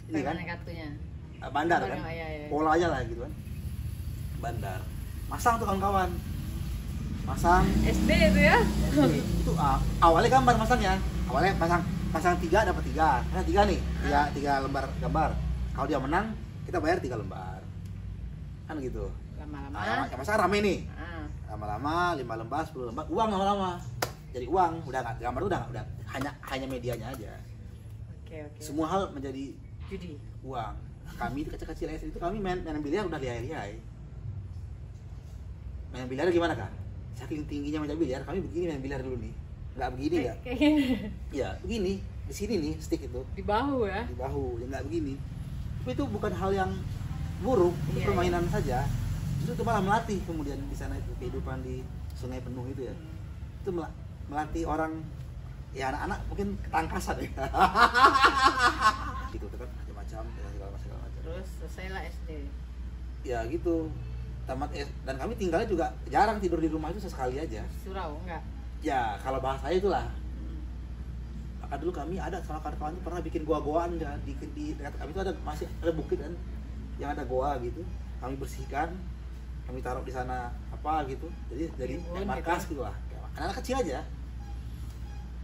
ini kan. Kartunya. Bandar kan. Iya. Pola aja lah gitu kan. Bandar. Masang tuh kawan-kawan. Masang. SD itu ya. Itu awalnya gambar masangnya. Awalnya pasang 3 dapat 3. Karena 3 nih, 3 lembar gambar. Kalau dia menang, kita bayar 3 lembar. Kan gitu. Lama-lama. Masa rame nih. Lama-lama 5 lembar, 10 lembar, uang lama-lama. Jadi uang, udah nggak gambar, udah hanya medianya aja. Oke. Semua hal menjadi judi. Uang. Kami kecil-kecil SD itu kami main biliar udah lihai-lihai. Main biliar gimana Kak? Saking tingginya main biliar, kami begini main biliar dulu nih. Nggak begini ya? Kayak gini. Iya, begini. Di sini nih stick itu. Di bahu ya? Di bahu, ya nggak begini. Tapi itu bukan hal yang buruk, itu permainan saja. Justru itu malah melatih kemudian di sana itu kehidupan di Sungai Penuh itu ya. Itu melatih orang, ya anak-anak mungkin ketangkasan ya. Gitu kan macam-macam ya, segala macam. Terus selesailah SD. Ya gitu. Tamat dan kami tinggalnya juga jarang tidur di rumah itu sesekali aja. Surau enggak? Ya kalau bahasa itulah. Maka dulu kami ada sama kawan-kawan itu pernah bikin goa-goaan ya di dekat kami itu masih ada bukit kan. yang ada goa gitu, kami bersihkan, kami taruh di sana apa gitu, jadi markas gitu lah, anak kecil aja.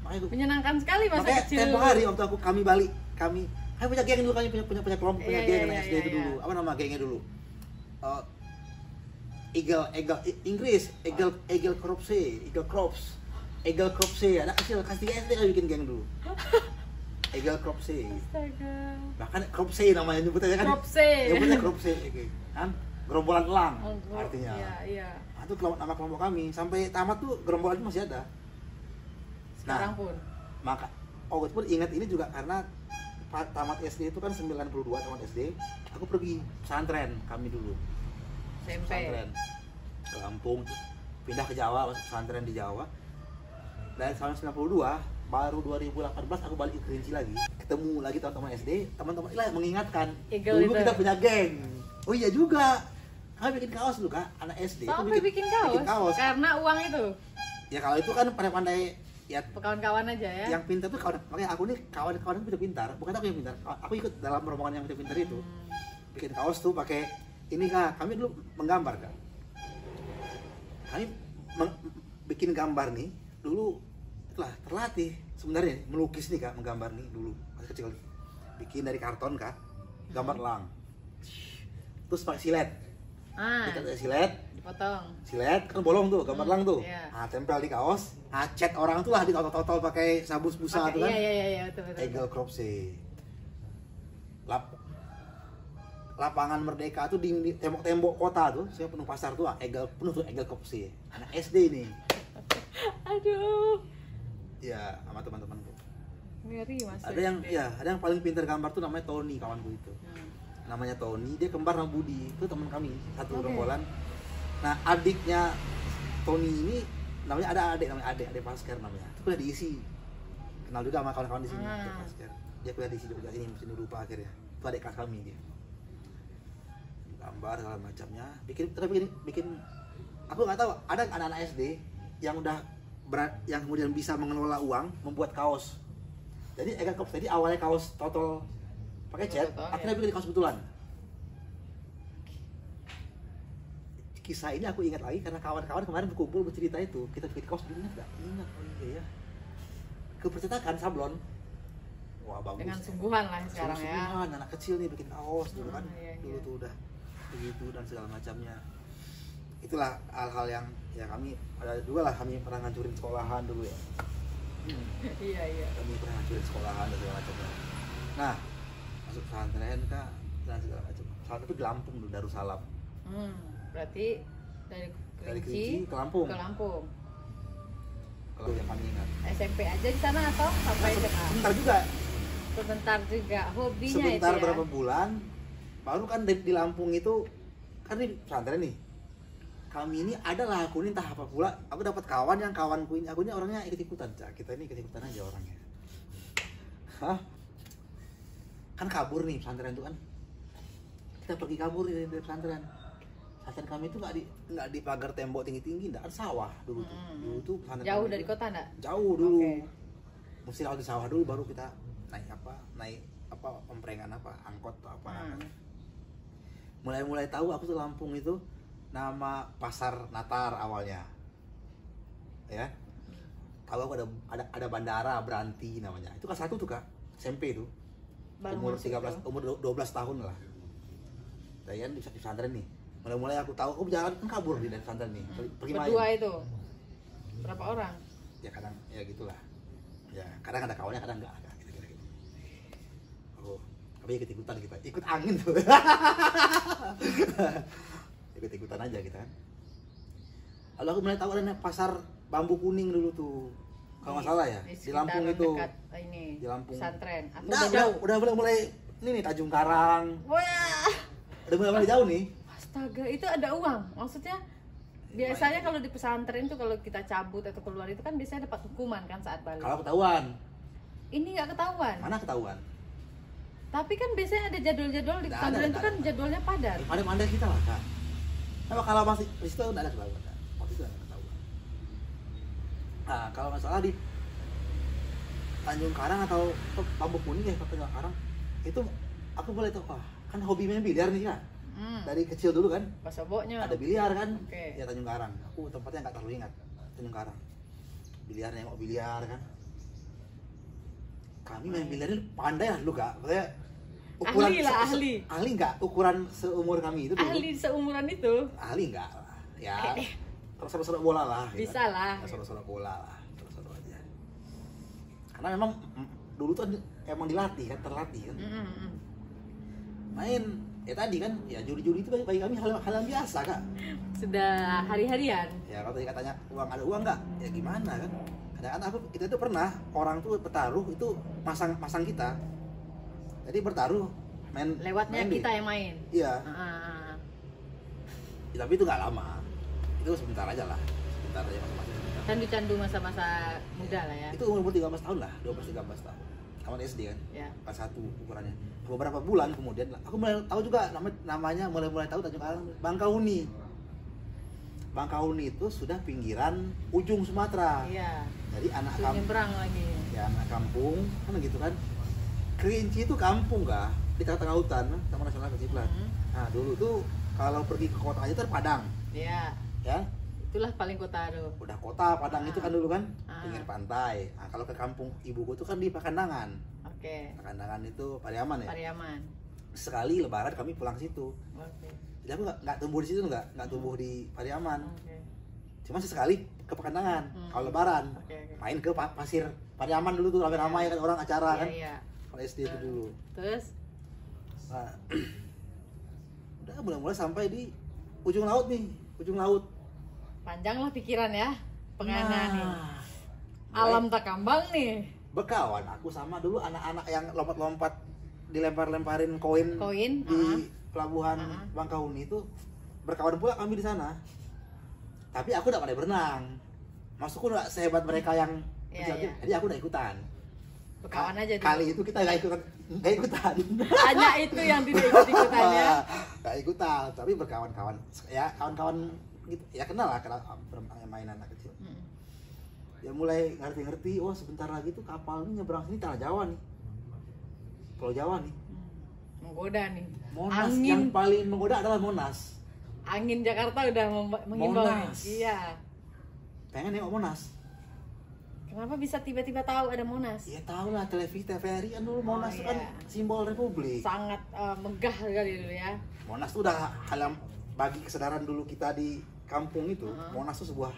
Makanya Menyenangkan sekali masa makanya kecil. tempo hari waktu kami balik, kami punya geng dulu, kami punya kelompok, punya Iya, geng iya, SD iya, itu iya. dulu. Apa nama gengnya dulu? Inggris, Eagle Corps, anak kecil kelas 3 SD kami bikin geng dulu. Eagle Corps. Astaga. Bahkan Corps namanya nyebutnya kan. Corps. Nyebutnya Corps kan, gerombolan elang Oh, artinya. Iya, iya. Nah, itu nama kelompok kami sampai tamat tuh gerombolan itu masih ada. Sekarang pun. Maka aku pun ingat ini juga karena tamat SD itu kan 92 tamat SD, aku pergi pesantren kami dulu. SMP. Pesantren ke Lampung, pindah ke Jawa, masuk pesantren di Jawa. Dan tahun 92, baru 2018 aku balik ke Kerinci lagi, ketemu lagi teman-teman SD, teman-teman lah mengingatkan Eagle dulu itu. kita punya geng. Oh iya juga, kami bikin kaos dulu kak, anak SD. itu Sampai bikin kaos. Karena uang itu. Ya kalau itu kan pandai-pandai ya. Kawan-kawan aja ya. Yang pintar tuh kawan, makanya aku nih kawan-kawan itu pintar, bukan aku yang pintar. Aku ikut dalam rombongan yang pintar itu. Bikin kaos tuh pakai ini kak, kami dulu menggambar kak. Kami bikin gambar nih dulu telah terlatih sebenarnya melukis nih kak, menggambar nih dulu masih kecil. Bikin dari karton kak, gambar elang. Terus pakai silet. Kita pakai silet, Dipotong. silet kan bolong tuh, gambar elang tuh. Iya. Nah, tempel di kaos, cat orang tuh lah ditotol-totol pakai sabus busa tuh kan. Iya, betul. Eagle Corps. Lapangan Merdeka tuh di tembok-tembok kota tuh, saya penuh pasar tuh, penuh tuh Eagle Corps. Anak SD nih. Aduh. Ya, sama teman-temanku. Ngeri Mas. Ada yang paling pintar gambar tuh namanya Tony, kawanku itu. Namanya Tony, dia kembar sama Budi, itu teman kami, satu rombolan. Nah, adiknya Tony ini namanya namanya adik Pasker namanya. Itu kuliah diisi. Kenal juga sama kawan-kawan di sini, adik Pasker. Dia kuliah diisi juga sini, mesin rupa akhirnya. Itu adik kelas kami dia. Gambar segala macamnya, bikin aku nggak tahu ada anak-anak SD yang udah yang kemudian bisa mengelola uang membuat kaos. Jadi Eagle Corps, jadi awalnya kaos total pakai cat, akhirnya bikin kaos betulan. Kisah ini aku ingat lagi karena kawan-kawan kemarin berkumpul bercerita itu, kita bikin kaos dulu nggak ingat. Oh iya ya, kepercetakan sablon. Wah bagus. Dengan sungguhan lah sekarang ya. Sungguhan, anak kecil nih bikin kaos dulu kan, Iya. dulu tuh udah begitu dan segala macamnya. Itulah hal-hal yang ya kami ada juga lah, kami pernah ngancurin sekolahan dulu ya. Iya. Kami pernah ngancurin sekolahan dan segala macamnya. Nah, masuk pesantren kak dan segala macam. Saat itu di Lampung dulu, Darussalam. Berarti dari Dari Kerinci Kerinci ke Lampung. Kalau yang kami ingat. SMP aja di sana atau sampai SMA? Sebentar juga. Sebentar juga. Hobinya Sebentar itu ya. berapa bulan. Baru kan di Lampung itu kan di pesantren nih. Kami ini adalah aku ini entah apa pula. Aku dapat kawan yang kawanku ini, aku ini orangnya ikut-ikutan. Kita ini ikut-ikutan aja orangnya. Hah? Kan kabur nih pesantren itu kan. Kita pergi kabur dari pesantren. Pesantren kami itu nggak di pagar tembok tinggi-tinggi, nggak ada sawah dulu tuh. Dulu tuh pesantren Jauh kami dari itu kota enggak? jauh dulu. Oke. Mesti lewat di sawah dulu baru kita naik emprengan angkot atau apa. Mulai tahu aku tuh Lampung itu nama Pasar Natar awalnya. Ya. Tahu aku ada bandara Beranti namanya. Itu kelas 1 tuh Kak, SMP itu. Umur 12 tahun lah. Dayan di pesantren nih. Mulai aku tahu aku jalan kan kabur di pesantren nih. Pergi main. Berdua itu. Berapa orang? Ya kadang ya gitulah. Ya kadang ada kawannya, kadang enggak ada gitu. Oh, tapi ikut-ikutan kita. Ikut angin tuh. Ikut-ikutan aja kita kan. Lalu aku mulai tahu ada pasar bambu kuning dulu tuh. Kalau nggak salah ya, di Lampung itu. Ini, di Lampung. pesantren. Atau Nah, udah mulai ini nih Tanjung Karang. Wah. Udah mulai jauh nih. Astaga, itu ada uang. Maksudnya biasanya kalau di pesantren tuh kalau kita cabut atau keluar itu kan biasanya dapat hukuman kan saat balik. Kalau ketahuan. Ini nggak ketahuan. Mana ketahuan? Tapi kan biasanya ada jadwal-jadwal di pesantren itu kan jadwalnya padat. Pandai-pandai kita lah Kak. Kalau masih di situ udah ada ketahuan Kak. Waktu itu ada ketahuan. Nah, kalau masalah di Tanjung Karang atau Bambu Kuning ya, Tanjung Karang itu aku boleh tahu, wah kan hobi main biliar nih Kak. Dari kecil dulu kan Pasoboknya. ada biliar kan. Oke. Ya Tanjung Karang. Aku tempatnya nggak terlalu ingat. Tanjung Karang. Biliar, nengok biliar kan. Kami main biliar ini pandai lah dulu Kak. Maksudnya Ahli lah, ahli. Ahli nggak ukuran seumur kami itu dulu? Ahli seumuran itu. Ahli nggak lah. Ya sorok-sorok bola lah. Gitu. Bisa lah. Ya, sorok-sorok bola lah. Sorok-sorok aja. Karena memang dulu tuh emang dilatih kan, terlatih kan. Main ya tadi kan, ya judi-judi itu bagi kami hal yang biasa Kak. Sudah hari-harian. Ya kalau tadi katanya ada uang nggak, ya gimana kan? Kadang-kadang kita itu pernah orang tuh bertaruh itu masang kita. Jadi bertaruh main Lewatnya main kita yang main. Iya. Ah. Ya, tapi itu nggak lama. Itu sebentar aja lah. Sebentar aja masing-masing. Candu-candu masa-masa muda lah ya. Itu umur 13 tahun lah, 12-13 tahun. Kawan SD kan? Ya. Kelas 1 ukurannya. Beberapa bulan kemudian aku mulai tahu juga namanya mulai tahu Tanjung Karang Bangkauni. Bangkauni itu sudah pinggiran ujung Sumatera. Iya. Jadi anak Sudah nyebrang lagi. Ya anak kampung kan gitu kan. Kerinci itu kampung kah di tengah-tengah hutan, Taman Nasional Keciplat. Nah dulu tuh kalau pergi ke kota aja tuh Padang. Iya. Ya. Itulah paling kota tuh. Udah kota Padang itu kan dulu kan Ah. pinggir pantai. Nah kalau ke kampung ibuku tuh kan di Pakandangan. Oke. Pakandangan itu Pariaman ya. Pariaman. Sekali Lebaran kami pulang situ. Oke. Jadi aku nggak tumbuh di situ nggak tumbuh di Pariaman. Oke. Cuma sesekali ke Pakandangan kalau Lebaran. Oke. Main ke pasir Pariaman dulu tuh ramai-ramai kan orang acara Iya, kan. iya. Kalau SD itu dulu. Terus Nah, udah mulai-mulai sampai di ujung laut nih, ujung laut. panjang lah pikiran ya. Pengana nih. Nah, Alam Takambang nih. berkawan aku sama dulu anak-anak yang lompat-lompat dilempar-lemparin koin Koin, di pelabuhan Bangkauni itu berkawan pula kami di sana. Tapi aku tidak pandai berenang. Maksudku nggak sehebat mereka yang Iya, kecil. iya. Jadi aku udah ikutan. Berkawan aja dulu. Kali itu kita nggak ikutan. Hanya itu yang tidak ikut-ikutannya. Nggak ikutan, tapi berkawan-kawan. Ya kawan-kawan gitu. Ya kenal mainan anak kecil. Ya mulai ngerti-ngerti, oh sebentar lagi tuh kapal ini nyebrang sini tanah Jawa nih. Pulau Jawa nih. Menggoda nih. Monas Angin. yang paling menggoda adalah Monas. Angin Jakarta udah menghimbau nih. Monas. Iya. Pengen nengok Monas. Kenapa bisa tiba-tiba tahu ada Monas? Ya tahu lah, televisi TVRI kan dulu Monas itu kan iya. simbol republik. Sangat megah sekali dulu ya. Monas tuh udah hal yang bagi kesadaran dulu kita di kampung itu. Monas tuh sebuah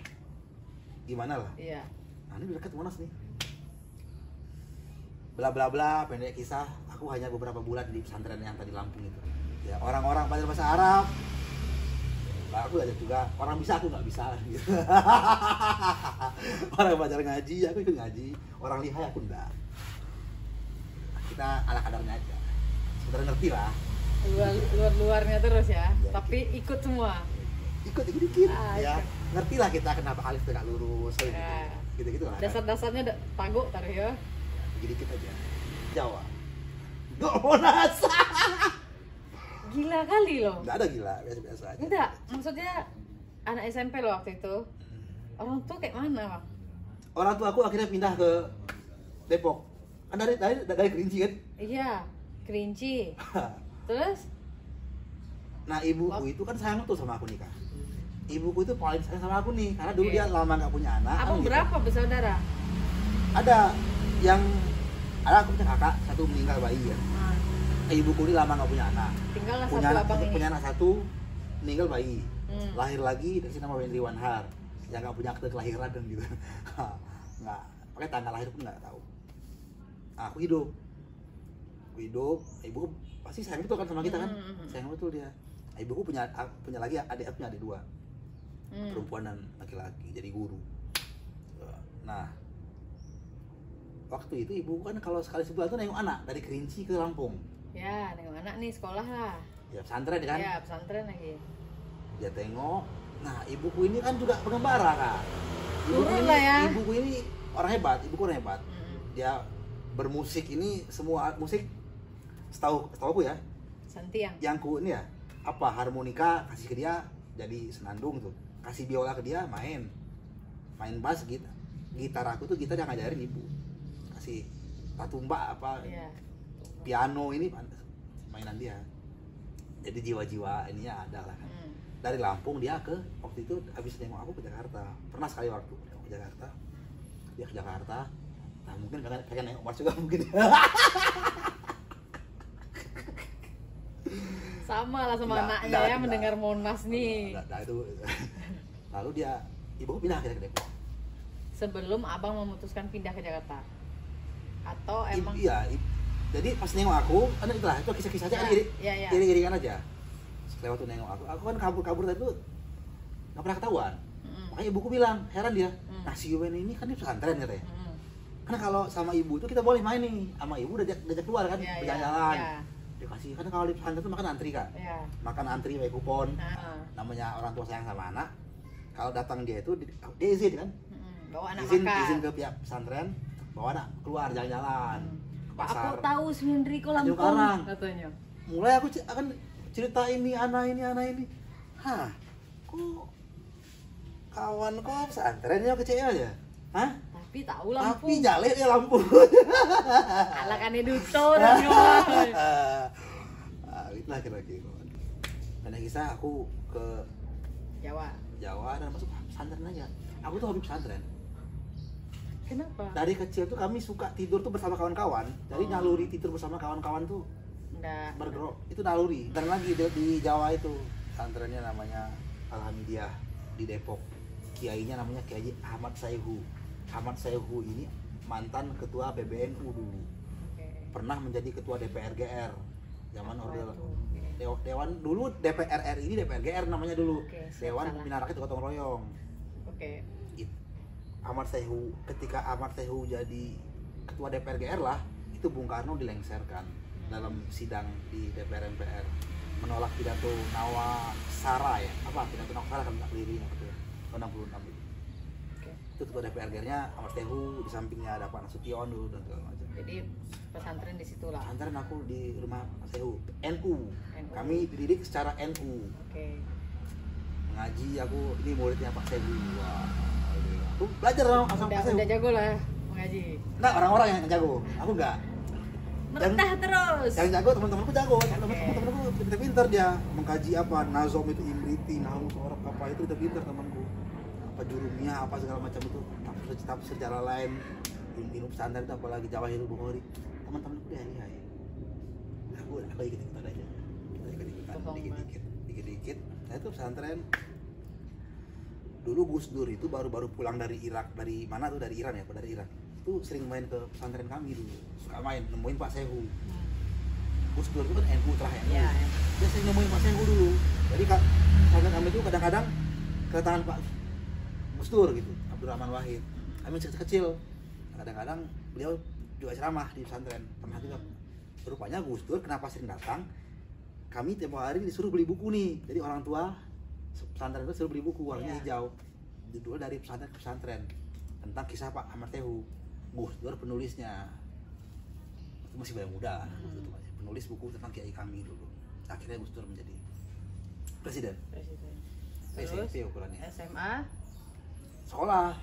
gimana lah. Iya. Nah ini dekat Monas nih. Bla bla bla, pendek kisah. Aku hanya beberapa bulan di pesantren yang tadi Lampung itu. Ya orang-orang belajar bahasa Arab. Nah, aku belajar juga. Orang bisa aku nggak bisa. Gitu. Orang belajar ngaji, aku ikut ngaji. Orang lihai aku enggak. Kita ala kadarnya aja. Sebenarnya ngerti lah. Luar-luarnya terus ya. Iya, Tapi ikut semua. Ikut dikit-dikit. Ah, Ya, ikut. ngerti lah kita kenapa alif tegak lurus. Gitu. Ya. Gitu-gitu lah. Dasar-dasarnya taguk taruh ya. Dikit aja. Jawa. Nggak Monas. Gila kali loh. Nggak ada gila, biasa-biasa aja. Enggak, maksudnya anak SMP loh waktu itu. Orang tua kayak mana, Bang? Orang tua aku akhirnya pindah ke Depok. Kan dari Kerinci kan? Iya, Kerinci. Terus Nah ibuku itu kan sayang tuh sama aku nih Kak. Ibuku itu paling sayang sama aku nih, karena dulu dia lama nggak punya anak. abang kan gitu. berapa bersaudara? Ada yang aku punya kakak satu meninggal bayi ya. Nah, Ibuku ini lama nggak punya anak. tinggallah Punya satu anak, abang ini. punya anak satu meninggal bayi. Hmm. Lahir lagi dikasih nama Wendri Wanhar. Yang nggak punya akte kelahiran dan gitu. Nggak, pakai tanggal lahir pun nggak tahu. Nah, aku hidup, ibuku pasti sayang betul kan sama kita kan, sayang betul dia. Ibuku punya lagi adik dua, perempuan dan laki-laki, jadi guru. Nah, waktu itu ibu kan kalau sekali sebulan tuh nengok anak dari Kerinci ke Lampung. Ya, nengok anak nih sekolah lah. Ya pesantren kan? Ya, pesantren lagi. Dia tengok. Nah, ibuku ini kan juga pengembara Kak. Turun lah ya. Ibuku ini orang hebat, ibuku orang hebat. Dia bermusik ini semua musik setahu aku ya. Santiang. Yang ku ini ya apa harmonika kasih ke dia jadi senandung tuh, kasih biola ke dia main bass gitu. Gitar aku tuh gitar yang ngajarin ibu, kasih tatumba apa Iya. piano ini mainan dia. jadi jiwa-jiwa ininya ada lah kan. Dari Lampung dia ke waktu itu habis nengok aku ke Jakarta, pernah sekali waktu nengok ke Jakarta, dia ke Jakarta, nah mungkin pengen nengok Mars juga mungkin. Sama lah sama anaknya ya mendengar Monas nih. Nah, itu lalu dia ibu pindah ke Depok. Sebelum abang memutuskan pindah ke Jakarta atau emang jadi pas nengok aku kan itulah itu kisah-kisah aja kan iri-irikan aja. Lewat tuh nengok aku kan kabur tadi tuh nggak pernah ketahuan. Makanya ibuku bilang heran dia, nah si Yuwen ini kan di pesantren katanya. Karena kalau sama ibu itu kita boleh main nih, sama ibu udah diajak keluar kan, berjalan-jalan. Dikasih kan kalau di pesantren tuh makan antri kak, makan antri pakai kupon. Namanya orang tua sayang sama anak. Kalau datang dia itu dia izin kan, bawa anak izin ke pihak pesantren, bawa anak keluar jalan-jalan. Aku tahu Semindriko Lampung katanya. Mulai aku akan cerita ini, anak ini. Hah, kok kawan kok pesantrennya kecil aja? Hah? Tapi tahu Lampung. Tapi jalik ya Lampung. Alakannya Duto dan kawan. Itulah kira-kira. Karena kisah aku ke Jawa dan masuk pesantren aja. Aku tuh hobi pesantren. Kenapa? Dari kecil tuh kami suka tidur tuh bersama kawan-kawan. Jadi naluri tidur bersama kawan-kawan tuh bergerok. Itu naluri. Dan lagi di Jawa itu pesantrennya namanya Alhamdulillah di Depok. Kiainya namanya Kiai Ahmad Sayhu. Ahmad Sayhu ini mantan ketua PBNU dulu. Pernah menjadi ketua DPR GR. Zaman Orde Dewan dulu DPR RI ini DPR GR namanya dulu. Dewan Pembinaan Rakyat Gotong Royong. Ahmad Sayhu, ketika Ahmad Sayhu jadi ketua DPR GR lah, itu Bung Karno dilengserkan dalam sidang di DPR MPR menolak pidato Nawasara ya, pidato Nawasara kan tak diri tahun 66 itu. Itu ketua DPR GR-nya Ahmad Sayhu, di sampingnya ada Pak Nasution dulu dan segala macam. Jadi pesantren di situ lah. Pesantren aku di rumah Pak Sayhu, NU. Kami dididik secara NU. Mengaji aku ini muridnya Pak Sayhu. Aku belajar dong sama Pak Sayhu. Udah jago lah mengaji. Enggak, orang-orang yang jago. Aku enggak. Merendah terus. Yang jago teman-temanku jago. Teman-temanku pintar-pintar dia mengkaji apa nazom itu imriti, nahwu sorab apa itu pintar temanku. Apa jurumiyah apa segala macam itu. Tafsir secara lain. Ilmu pesantren itu apalagi Jawahirul Bukhari. Teman-temanku dia hari. Aku ikut-ikutan aja. Dikit-dikit. Saya tuh pesantren. Dulu Gus Dur itu baru-baru pulang dari Irak, dari mana tuh, dari Iran ya, dari Irak. Itu sering main ke pesantren kami dulu, suka main, nemuin Pak Sayhu. Gus Dur itu kan NU terakhir, dia sering nemuin Pak Sayhu dulu. Jadi pesantren kami itu kadang-kadang kedatangan Pak Gus Dur gitu, Abdurrahman Wahid. Kami kecil, kadang-kadang beliau juga ceramah di pesantren. Pernah juga, rupanya Gus Dur kenapa sering datang? Kami tiap hari disuruh beli buku nih, jadi orang tua pesantren itu suruh beli buku warnanya hijau, judul dari pesantren ke pesantren tentang kisah Pak Ahmad Sayhu. Gus Dur penulisnya, itu masih muda, penulis buku tentang kiai kami dulu. Akhirnya Gus Dur menjadi presiden. SMP ukurannya. SMA? Sekolah.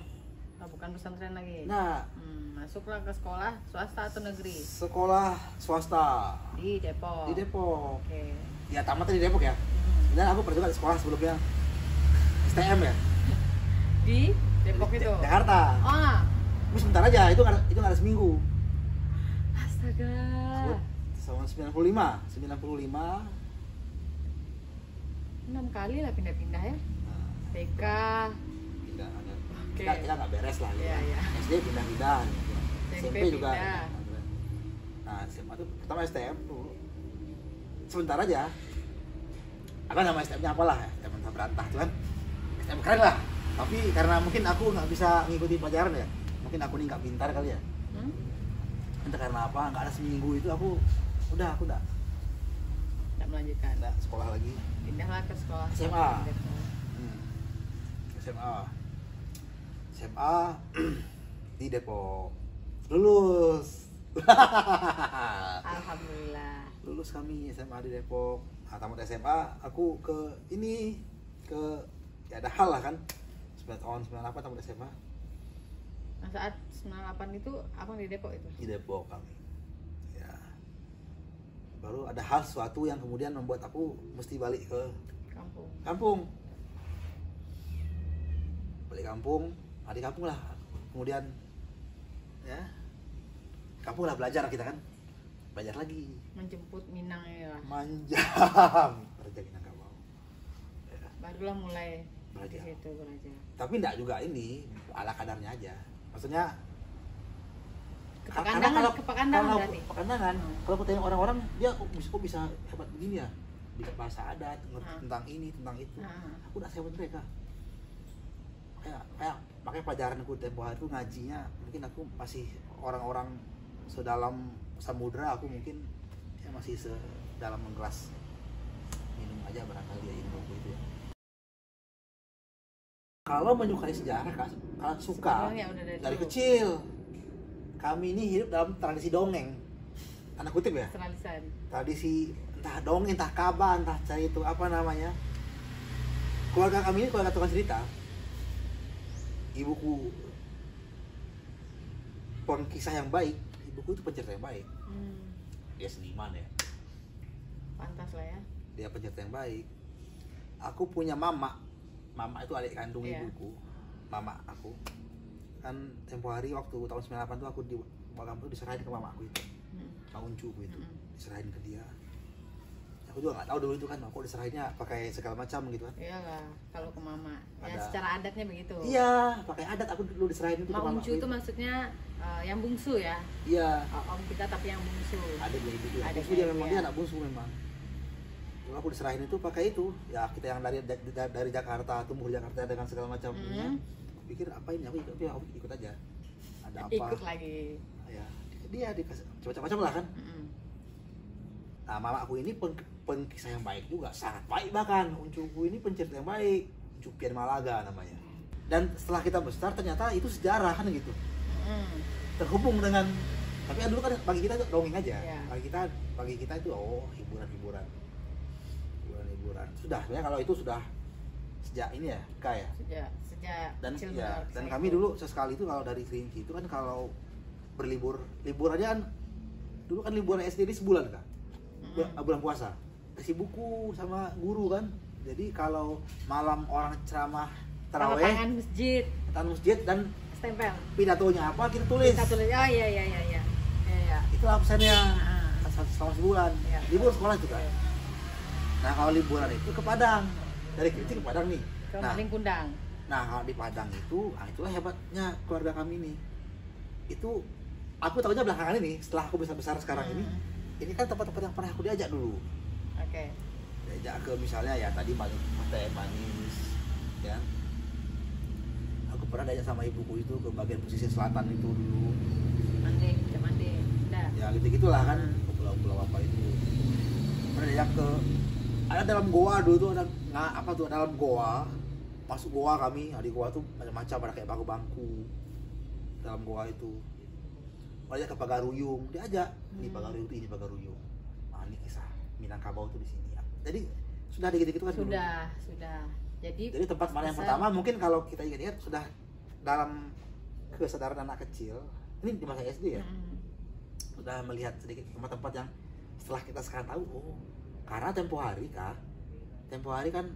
Bukan pesantren lagi. Nah, masuklah ke sekolah swasta atau negeri? Sekolah swasta. Di Depok. Di Depok. Ya tamatnya di Depok ya. Dan aku pernah juga di sekolah sebelumnya STM ya. Di Depok itu. Jakarta. Tapi sebentar aja, itu nggak ada seminggu. Astaga. Sama 95. 6 kali lah pindah-pindah ya. TK. Kita nggak beres lah. SD pindah-pindah. SMP juga. Nah, SMA itu pertama STM tuh. Sebentar aja. Apa nama STM-nya apalah ya, STM berantah tuh kan. STM keren lah. Tapi karena mungkin aku nggak bisa ngikuti pelajaran ya. Mungkin aku nih nggak pintar kali ya. Entah karena apa, nggak ada seminggu itu aku nggak melanjutkan. Nggak sekolah lagi. Pindahlah ke sekolah SMA. SMA di Depok. Lulus. Alhamdulillah. Lulus kami SMA di Depok. Nah, tamat SMA aku ya ada hal lah kan. Tahun 98 tamat SMA. Nah, saat 98 itu abang di Depok itu? Di Depok kami. Ya. baru ada hal sesuatu yang kemudian membuat aku mesti balik ke kampung. Balik kampung, di kampung lah kemudian ya kampung lah belajar kita kan, belajar lagi Menjemput Minang ya. manjam kerja kita nggak mau ya. Barulah mulai di Belajar. situ belajar. Tapi enggak juga ini ala kadarnya aja, maksudnya Kepakandangan berarti. kepakandangan. Kalau aku tanya orang-orang, dia kok bisa hebat begini ya, bisa bahasa adat, ngerti tentang ini tentang itu. Aku udah hebat mereka. Kayak makanya pelajaran aku tempo hari itu ngajinya, mungkin aku masih orang-orang sedalam samudra, aku mungkin ya masih sedalam gelas minum aja barangkali ya ilmu itu ya. Kalau menyukai sejarah, kalian suka Ya, udah dari kecil. Kami ini hidup dalam tradisi dongeng, tanda kutip ya. Tradisi entah dongeng, entah kabar, entah cerita itu apa namanya. Keluarga kami ini keluarga tukang cerita. Ibuku pengkisah yang baik, ibuku itu pencerita yang baik. Dia seniman ya. Pantas lah ya. Dia pencerita yang baik. Aku punya mama itu adik kandung ibuku. Mama aku kan tempo hari waktu tahun 98 tuh aku di kampung diserahin ke mama aku itu, uncuku itu diserahin ke dia. Aku juga nggak tahu dulu itu kan, aku diserahinnya pakai segala macam gitu kan. Iyalah, kalau ke mama ya secara adatnya begitu. Iya, pakai adat aku dulu diserahin itu ke mama. Uncu itu maksudnya yang bungsu ya. Iya. Om kita tapi yang bungsu. Adiknya ibu dia. Adiknya Dia memang dia anak bungsu memang. Lalu aku diserahin itu pakai itu. Ya kita yang dari Jakarta, tumbuh di Jakarta dengan segala macamnya. Pikir apa ini, aku ikut aja. Ada apa? Ikut lagi. Ya, dia dikasih macam-macam lah kan. Nah, mama aku ini pengkisah yang baik juga, sangat baik bahkan. Uncuku ini pencerita yang baik, Uncu Pian Malaga namanya. Dan setelah kita besar ternyata itu sejarah kan gitu. Terhubung dengan, tapi dulu kan bagi kita itu dongeng aja. Yeah. Bagi kita itu hiburan. Sudah, sebenarnya kalau itu sudah sejak ini ya, Sejak dan kami dulu sesekali itu kalau dari Kerinci itu kan kalau berlibur aja kan, dulu kan liburan SD ini sebulan kan, bulan puasa, kasih buku sama guru kan. Jadi kalau malam orang ceramah taraweh, tangan masjid dan stempel pidatonya apa kita tulis. Oh iya. Itu absennya selama sebulan. Ya. Libur sekolah juga. Ya. Nah kalau liburan itu ke Padang, dari Kerinci ke Padang nih. Ke Maling Kundang. Nah kalau di Padang itu, itulah hebatnya keluarga kami ini. Itu aku tahunya belakangan ini, setelah aku besar sekarang ini kan tempat-tempat yang pernah aku diajak dulu. Oke. Diajak ke misalnya ya tadi Pantai Manis, ya. Aku pernah diajak sama ibuku itu ke bagian pesisir selatan itu dulu. Mandi. Ya gitu-gitulah kan, ke pulau-pulau apa itu. Pernah diajak ke, ada dalam goa dulu tuh, dalam goa. Masuk goa kami, di goa tuh macam-macam, ada kayak bangku-bangku dalam goa itu. Diajak ke Pagaruyung, diajak ini Pagaruyung. Nah, ini kisah Minangkabau tuh di sini ya. Jadi sudah gitu-gitu kan. Sudah. Jadi tempat mana yang pertama mungkin kalau kita ingat sudah dalam kesadaran anak kecil. Ini di masa SD ya. Sudah melihat sedikit tempat-tempat yang setelah kita sekarang tahu, karena tempo hari kan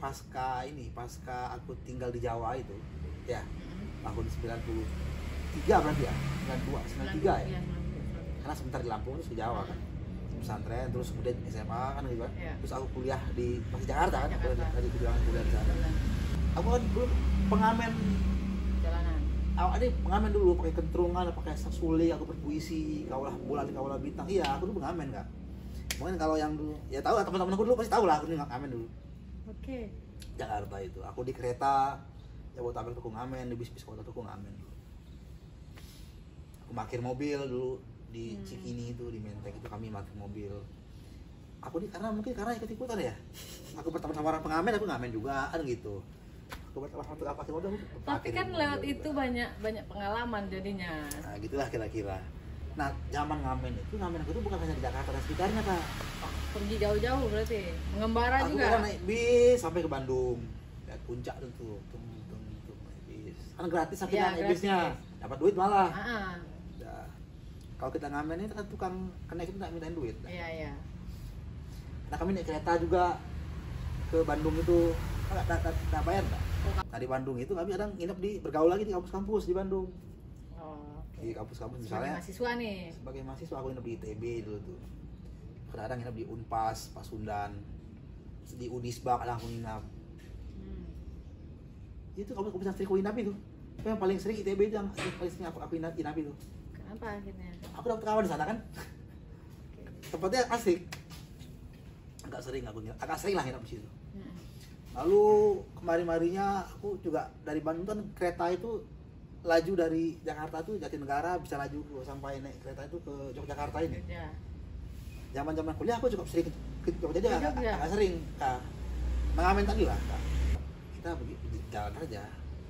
pasca aku tinggal di Jawa itu ya, tahun 93 berarti ya, 93 ya. Karena sebentar di Lampung terus ke Jawa kan, pesantren, terus kemudian SMA kan gitu kan. Terus aku kuliah masih Jakarta kan, dari kuliah di sana. Aku kan dulu pengamen jalanan. Ada pengamen dulu, pakai kentrungan, pakai sasuli, aku berpuisi, kaulah bulan, kaulah bintang. Iya, aku dulu pengamen kan. Mungkin kalau yang dulu, ya tahu lah, teman-teman aku dulu pasti tahu lah aku ngamen dulu. Oke. Jakarta itu, aku di kereta Jabodetabek tuh ngamen, di bis kota tuh ngamen dulu. Aku parkir mobil dulu di Cikini itu, di Menteng itu kami parkir mobil. Aku karena ikut-ikutan ya. Aku berteman sama orang pengamen, aku ngamen juga kan gitu. Aku berteman sama parkir mobil. Tapi kan lewat itu banyak pengalaman jadinya. Nah, gitulah kira-kira. Nah, zaman ngamen aku tuh bukan hanya di Jakarta dan sekitarnya, Kak. Pergi jauh-jauh berarti, mengembara aku juga. Aku naik bis sampai ke Bandung, ya puncak tuh, naik bis. Kan gratis akhirnya naik bisnya, dapat duit malah. Nah, kalau kita ngamen itu kan tukang connect itu nggak mintain duit. Iya. Nah kami naik kereta juga ke Bandung itu nggak bayar nggak? Nah di Bandung itu kami kadang nginep bergaul lagi di kampus-kampus di Bandung. Di kampus-kampus misalnya. Sebagai mahasiswa nih. Sebagai mahasiswa aku nginep di ITB dulu tuh. Kadang-kadang nginep di Unpas, Pasundan, di Unisba kadang aku nginep. Itu kampus yang sering aku nginep itu. Tapi yang paling sering ITB itu yang paling sering aku nginep itu. Kenapa akhirnya? Aku dapat kawan di sana kan. Tempatnya asik. Agak sering lah nginep di situ. Lalu kemarin-marinya aku juga dari Bandung kan kereta itu laju dari Jakarta tuh Jatinegara bisa laju sampai naik kereta itu ke Yogyakarta ini. Ya. Zaman-zaman kuliah aku cukup sering ke Jogja aja, agak sering. Kak, mengamen tadi lah. Kak. Kita pergi jalan aja.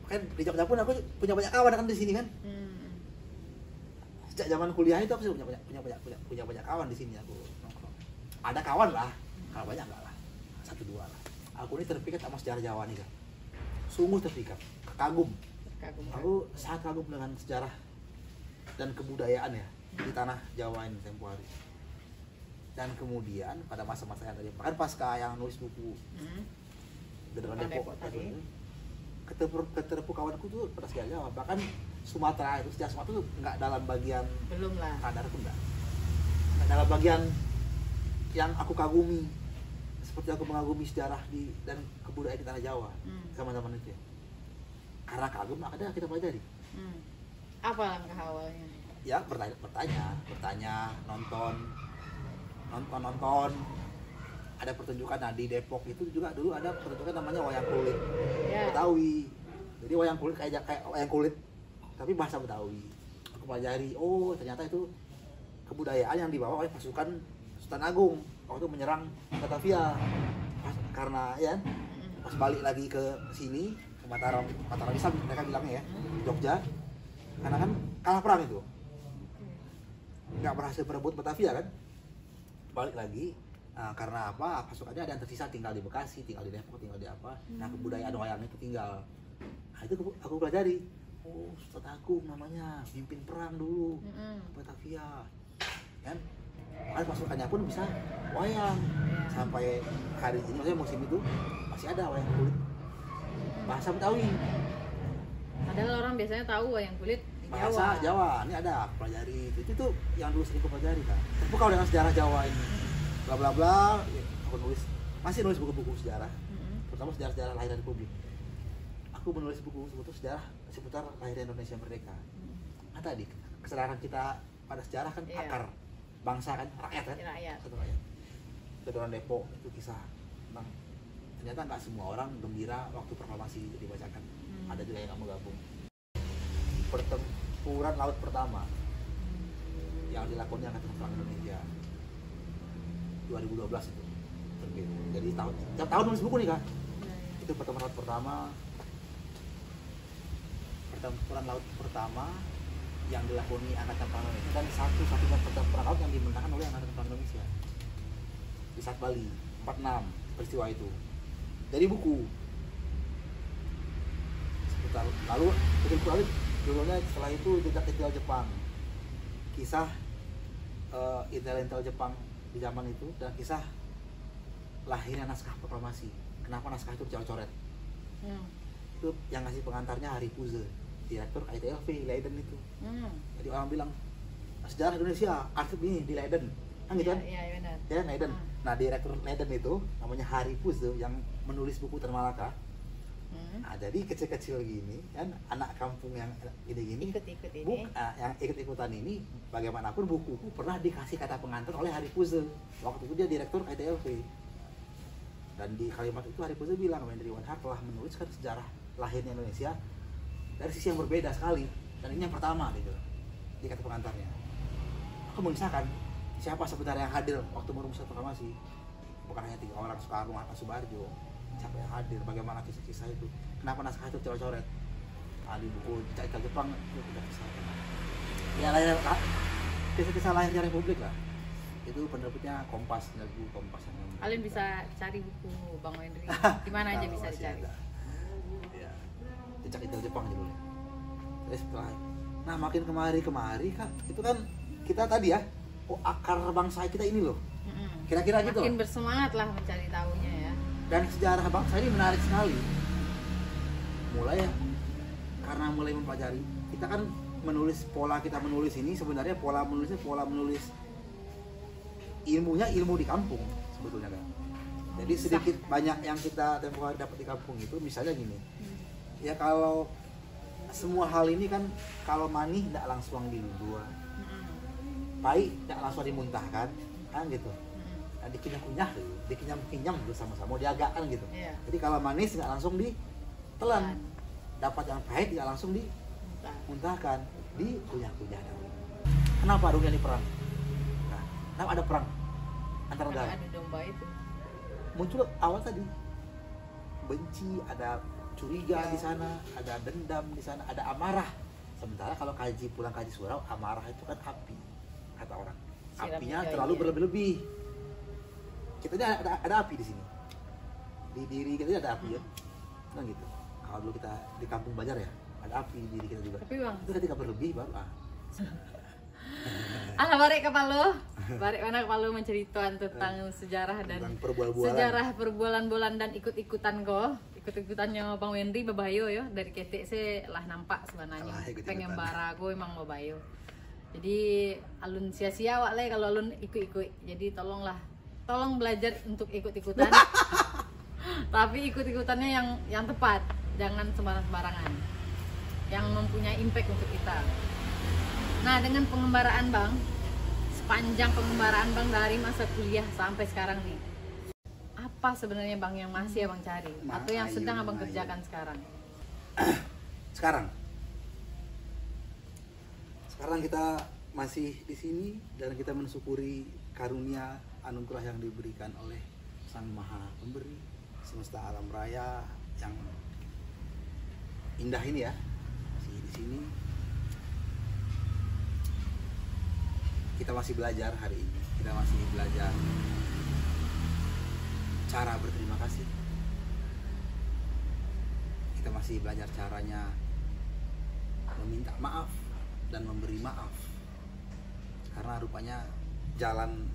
Kan di Jogja pun aku punya banyak kawan kan di sini kan. Sejak zaman kuliah itu aku punya banyak kawan di sini aku nongkrong. Ada kawan lah, kalau banyak enggak lah, 1-2 lah. Aku ini terpikat sama sejarah Jawa nih kan, sungguh terpikat, kagum. Aku sangat kagum dengan sejarah dan kebudayaan ya di tanah Jawa ini tempo hari. Dan kemudian pada masa-masa yang tadi, bahkan pasca yang nulis buku Genderuwo Depok tadi, keterpu kawanku tuh pada sejarah Jawa, bahkan Sumatera itu sejarah Sumatera tuh nggak dalam bagian belum lah. Kadar pun nggak dalam bagian yang aku kagumi. Seperti aku mengagumi sejarah dan kebudayaan di tanah Jawa zaman-zaman itu ya. Karena kagum ada kita pelajari. Apa langkah awalnya? Ya bertanya, nonton. Ada pertunjukan. Nah di Depok itu juga dulu ada pertunjukan namanya wayang kulit Betawi. Jadi wayang kulit kayak wayang kulit tapi bahasa Betawi. Aku pelajari, oh ternyata itu kebudayaan yang dibawa oleh pasukan Sultan Agung waktu menyerang Batavia. Karena ya pas balik lagi ke sini ke Mataram bisa mereka bilangnya ya, Jogja, karena kan kalah perang itu, nggak berhasil merebut Batavia kan, balik lagi. Nah, karena apa? Pasukannya ada yang tersisa tinggal di Bekasi, tinggal di Depok, tinggal di apa. Nah kebudayaan wayang itu tinggal. Nah itu aku pelajari. Oh Sultan Agung namanya, mimpin perang dulu Batavia kan. Kan pasukannya pun bisa wayang sampai hari ini, maksudnya musim itu masih ada wayang kulit bahasa Betawi. Padahal orang biasanya tahu wayang kulit di bahasa Jawa. Ini ada pelajari itu tuh yang dulu sering aku pelajari kan. Terbuka dengan sejarah Jawa ini, bla bla bla. Aku masih nulis buku-buku sejarah, terutama sejarah lahir Republik. Aku menulis buku sejarah seputar lahir Indonesia merdeka. Nah tadi kesadaran kita pada sejarah kan akar bangsa kan, rakyat kan, satu rakyat. Genderuwo Depok itu kisah tentang ternyata nggak semua orang gembira waktu proklamasi dibacakan. Ada juga yang nggak mau gabung. Pertempuran laut pertama yang dilakukan Angkatan Perang Indonesia 2012 itu terbit. Jadi tiap tahun nulis buku nih kak. Itu pertempuran laut pertama yang dilakoni Angkatan Perang Indonesia, dan satu-satunya pertempuran laut yang dimenangkan oleh Angkatan Perang Indonesia di Selat Bali 46 peristiwa itu. Dari buku seputar lalu judulnya setelah itu Jejak Intel Jepang, kisah intel Jepang di zaman itu dan kisah lahirnya naskah proklamasi. Kenapa naskah itu dicoret-coret? Itu yang ngasih pengantarnya Hari Puze, direktur ITLV Leiden itu. Jadi orang bilang sejarah Indonesia arsip ini di Leiden, kan gitu kan? Iya benar. Ya Leiden. Nah direktur Leiden itu namanya Hari Puze yang menulis buku Termalaka. Nah jadi kecil-kecil gini kan, anak kampung yang gini-gini ikut-ikut ini, yang ikut-ikutan ini, bagaimanapun bukuku pernah dikasih kata pengantar oleh Hari Puze. Waktu itu dia direktur ITLV. Dan di kalimat itu Hari Puze bilang Wendriwan Hart telah menuliskan sejarah lahirnya Indonesia dari sisi yang berbeda sekali, dan ini yang pertama gitu di kata pengantarnya. Aku mengisahkan siapa sebenarnya yang hadir waktu merumuskan proklamasi, bukan hanya 3 orang, Soekarno, Hatta, Subarjo, siapa yang hadir, bagaimana kisah-kisah itu, kenapa naskah itu coret-coret. Di buku Cerita Jepang itu tidak kisahkan ya kisah-kisah lahirnya Republik lah. Itu penerbitnya Kompas, buku Kompas yang kalian bisa cari buku Bang Wendri di mana aja bisa dicari. Ya, Jejak Intel Jepang judulnya. Terus setelah, nah makin kemari kak, itu kan kita tadi ya, oh akar bangsa kita ini loh. Kira-kira gitu. Makin bersemangat lah mencari tahunya ya. Dan sejarah bangsa ini menarik sekali. Mulai ya, karena mulai mempelajari, kita kan menulis, pola kita menulis ini sebenarnya pola menulis ilmunya ilmu di kampung sebetulnya kan. Jadi sedikit banyak yang kita tempoh hari dapat di kampung itu, misalnya gini. Ya kalau semua hal ini kan, kalau manih tidak langsung diludah, pahit tidak langsung dimuntahkan, kan gitu. Nah, dikunyah-kunyah dulu, dikenyam-kenyam dulu sama-sama, diagakkan gitu. Iya. Jadi kalau manis nggak langsung ditelan, dapat yang pahit nggak langsung dimuntahkan, dikunyah-kunyah dulu. Kenapa dunia ini perang? Nah, kenapa ada perang antar negara? Adu domba itu. Muncul awal tadi benci, ada curiga di sana, ada dendam di sana, ada amarah. Sementara kalau pulang kaji surau, amarah itu kan api, kata orang. Apinya terlalu berlebih. Kita ini ada api di sini. Di diri kita ini ada api ya. Kan gitu. Kalau dulu kita di kampung Banjar ya, ada api di diri kita juga. Tapi Bang, itu ketika berlebih baru alah balik ke Palu. Balik mana ke Palu menceritakan tentang sejarah dan sejarah perbualan-bualan dan ikut-ikutan kok. Ikut-ikutannya Bang Wendri bebayo ya, dari ketik saya lah nampak sebenarnya. Pengen bara aku emang bebayo. Jadi alun sia-sia wak le kalau alun ikut-ikut. Jadi tolong belajar untuk ikut-ikutan. Tapi ikut-ikutannya yang tepat, jangan sembarang-sembarangan. Yang mempunyai impact untuk kita. Nah, dengan pengembaraan Bang, sepanjang pengembaraan Bang dari masa kuliah sampai sekarang nih, apa sebenarnya Bang yang masih Abang cari atau yang sedang Abang kerjakan sekarang? Sekarang kita masih di sini dan kita mensyukuri karunia anugerah yang diberikan oleh Sang Maha Pemberi semesta alam raya yang indah ini ya. Masih di sini. Kita masih belajar hari ini. Kita masih belajar cara berterima kasih. Kita masih belajar caranya meminta maaf dan memberi maaf. Karena rupanya jalan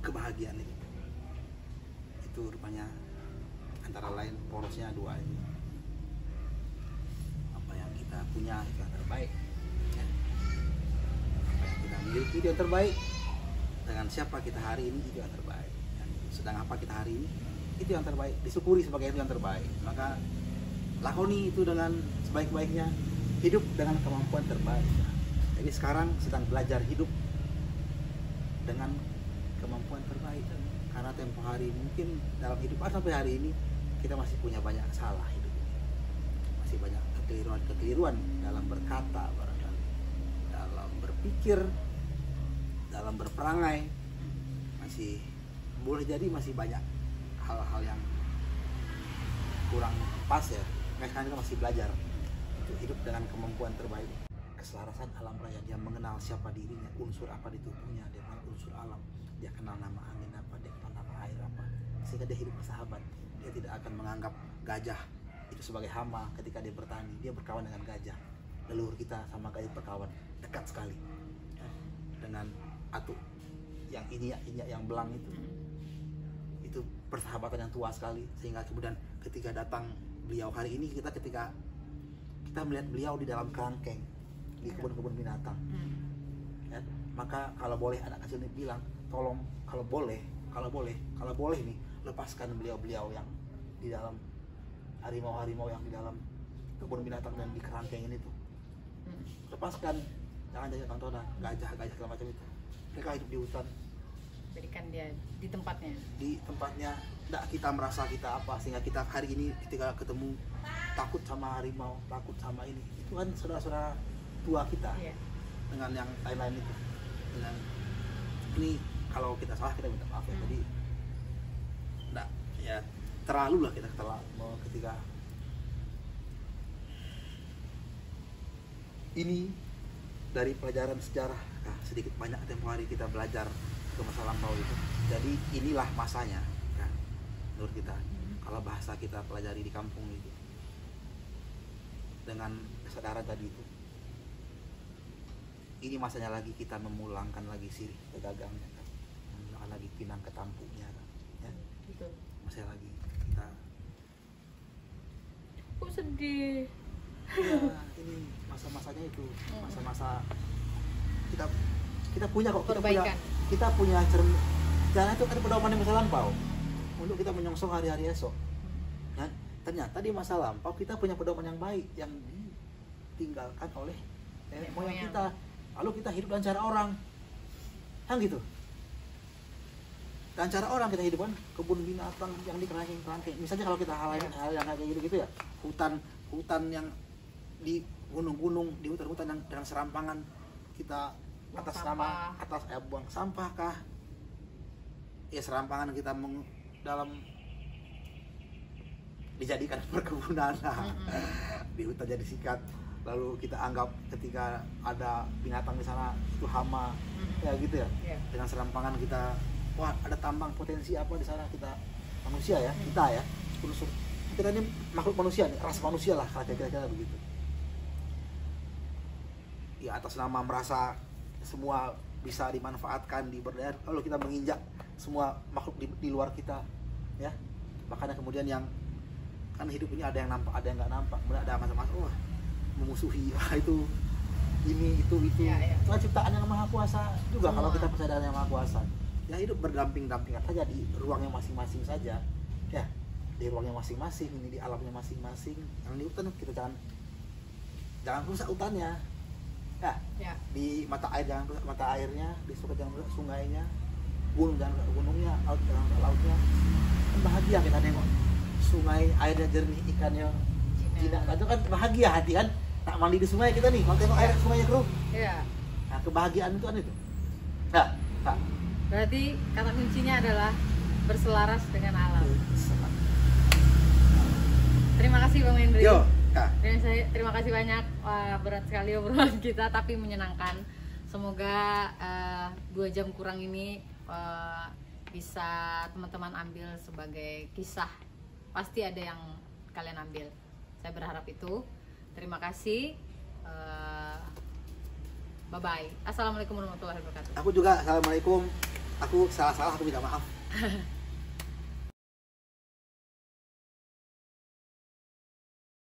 kebahagiaan itu rupanya antara lain porosnya dua ini. Apa yang kita punya itu yang terbaik ya. Apa yang kita miliki itu yang terbaik. Dengan siapa kita hari ini itu yang terbaik. Dan sedang apa kita hari ini itu yang terbaik. Disyukuri sebagai itu yang terbaik. Maka lakoni itu dengan sebaik-baiknya. Hidup dengan kemampuan terbaik. Jadi sekarang sedang belajar hidup dengan kemampuan terbaik. Karena tempo hari mungkin dalam hidup sampai hari ini kita masih punya banyak salah hidup ini. Masih banyak kekeliruan dalam berkata barangkali, dalam berpikir, dalam berperangai. Masih boleh jadi masih banyak hal-hal yang kurang pas ya. Sekarang kita masih belajar untuk hidup dengan kemampuan terbaik. Keselarasan alam raya, dia mengenal siapa dirinya, unsur apa di tubuhnya, dia mengenal unsur alam, dia kenal nama angin apa, dia kenal nama air apa, sehingga dia hidup bersahabat. Dia tidak akan menganggap gajah itu sebagai hama. Ketika dia bertani, dia berkawan dengan gajah. Leluhur kita sama gajah berkawan dekat sekali dengan atuk yang ini yang belang itu persahabatan yang tua sekali. Sehingga kemudian ketika datang beliau hari ini, ketika kita melihat beliau di dalam kerangkeng di kebun-kebun binatang ya, maka kalau boleh anak kecil ini bilang, tolong kalau boleh nih lepaskan beliau yang di dalam harimau yang di dalam kebun binatang dan di kerangkeng ini tuh, lepaskan, jangan jadi tontonan gajah segala macam itu. Mereka hidup di hutan, Berikan dia di tempatnya, tidak kita merasa kita apa, sehingga kita hari ini ketika ketemu takut sama harimau, takut sama ini, itu kan saudara-saudara tua kita dengan yang lain-lain itu. Dengan ini kalau kita salah kita minta maaf ya. Jadi enggak ya terlalu lah kita ketika ini dari pelajaran sejarah. Nah, sedikit banyak tempoh hari kita belajar ke masa lampau itu. Jadi inilah masanya kan, menurut kita. Kalau bahasa kita pelajari di kampung itu dengan kesadaran tadi itu, ini masanya lagi kita memulangkan lagi sirih ke gagangnya kan, memulangkan lagi Pinang ke tampuknya kan, ya. Betul. Masih lagi kita Kok sedih? ya ini masa-masanya itu, masa-masa kita punya kok, Perbaikan. kita punya jangan itu kan pedoman di masa lampau untuk kita menyongsong hari-hari esok. Kan? Ternyata di masa lampau kita punya pedoman yang baik yang ditinggalkan oleh nenek moyang kita. Lalu kita hidup dengan cara orang, kan gitu. Dan cara orang kita hidup kan, kebun binatang yang dikerangkeng-kerangkeng. Misalnya kalau kita hal yang kayak gitu ya, hutan yang di gunung-gunung, di hutan-hutan yang dengan serampangan kita atas nama buang sampah kah? Ya serampangan kita dalam dijadikan perkebunan di hutan jadi sikat, lalu kita anggap ketika ada binatang di sana itu hama, ya gitu ya. Dengan serampangan kita, wah ada tambang potensi apa di sana, kita manusia ya, kita ya unsur kita ini makhluk manusia nih, ras manusia lah kira-kira begitu. Ya atas nama merasa semua bisa dimanfaatkan, diberdaya, lalu kita menginjak semua makhluk di luar kita, ya. Makanya kemudian yang kan hidup ini ada yang nampak, ada yang nggak nampak, kemudian ada masa-masa wah memusuhi, wah itu ini itu ya. Itu kan ciptaan yang maha kuasa juga. Kalau kita percaya dengan yang maha kuasa, ya hidup berdamping-dampingan saja di ruangnya masing-masing saja, ya di ruangnya masing-masing, ini di alamnya masing-masing. Yang di hutan kita jangan rusak hutannya, ya. Di mata air jangan rusak mata airnya, di sungai jangan rusak sungainya, gunung jangan rusak gunungnya, laut jangan rusak lautnya. Kan bahagia kita nengok sungai airnya jernih, ikannya jinak, itu kan bahagia hati kan. Tak mandi di sungai kita nih, kalau tengok air sungainya keruh. Iya. Nah kebahagiaan itu kan itu. Nah, Kak. Berarti kata kuncinya adalah berselaras dengan alam. Terima kasih Bang Hendri. Yo, Kak. Terima kasih banyak. Wah, berat sekali obrolan kita tapi menyenangkan. Semoga 2 jam kurang ini bisa teman-teman ambil sebagai kisah. Pasti ada yang kalian ambil. Saya berharap itu. Terima kasih. Bye-bye. Assalamualaikum warahmatullahi wabarakatuh. Aku juga assalamualaikum. Aku salah-salah, aku minta maaf.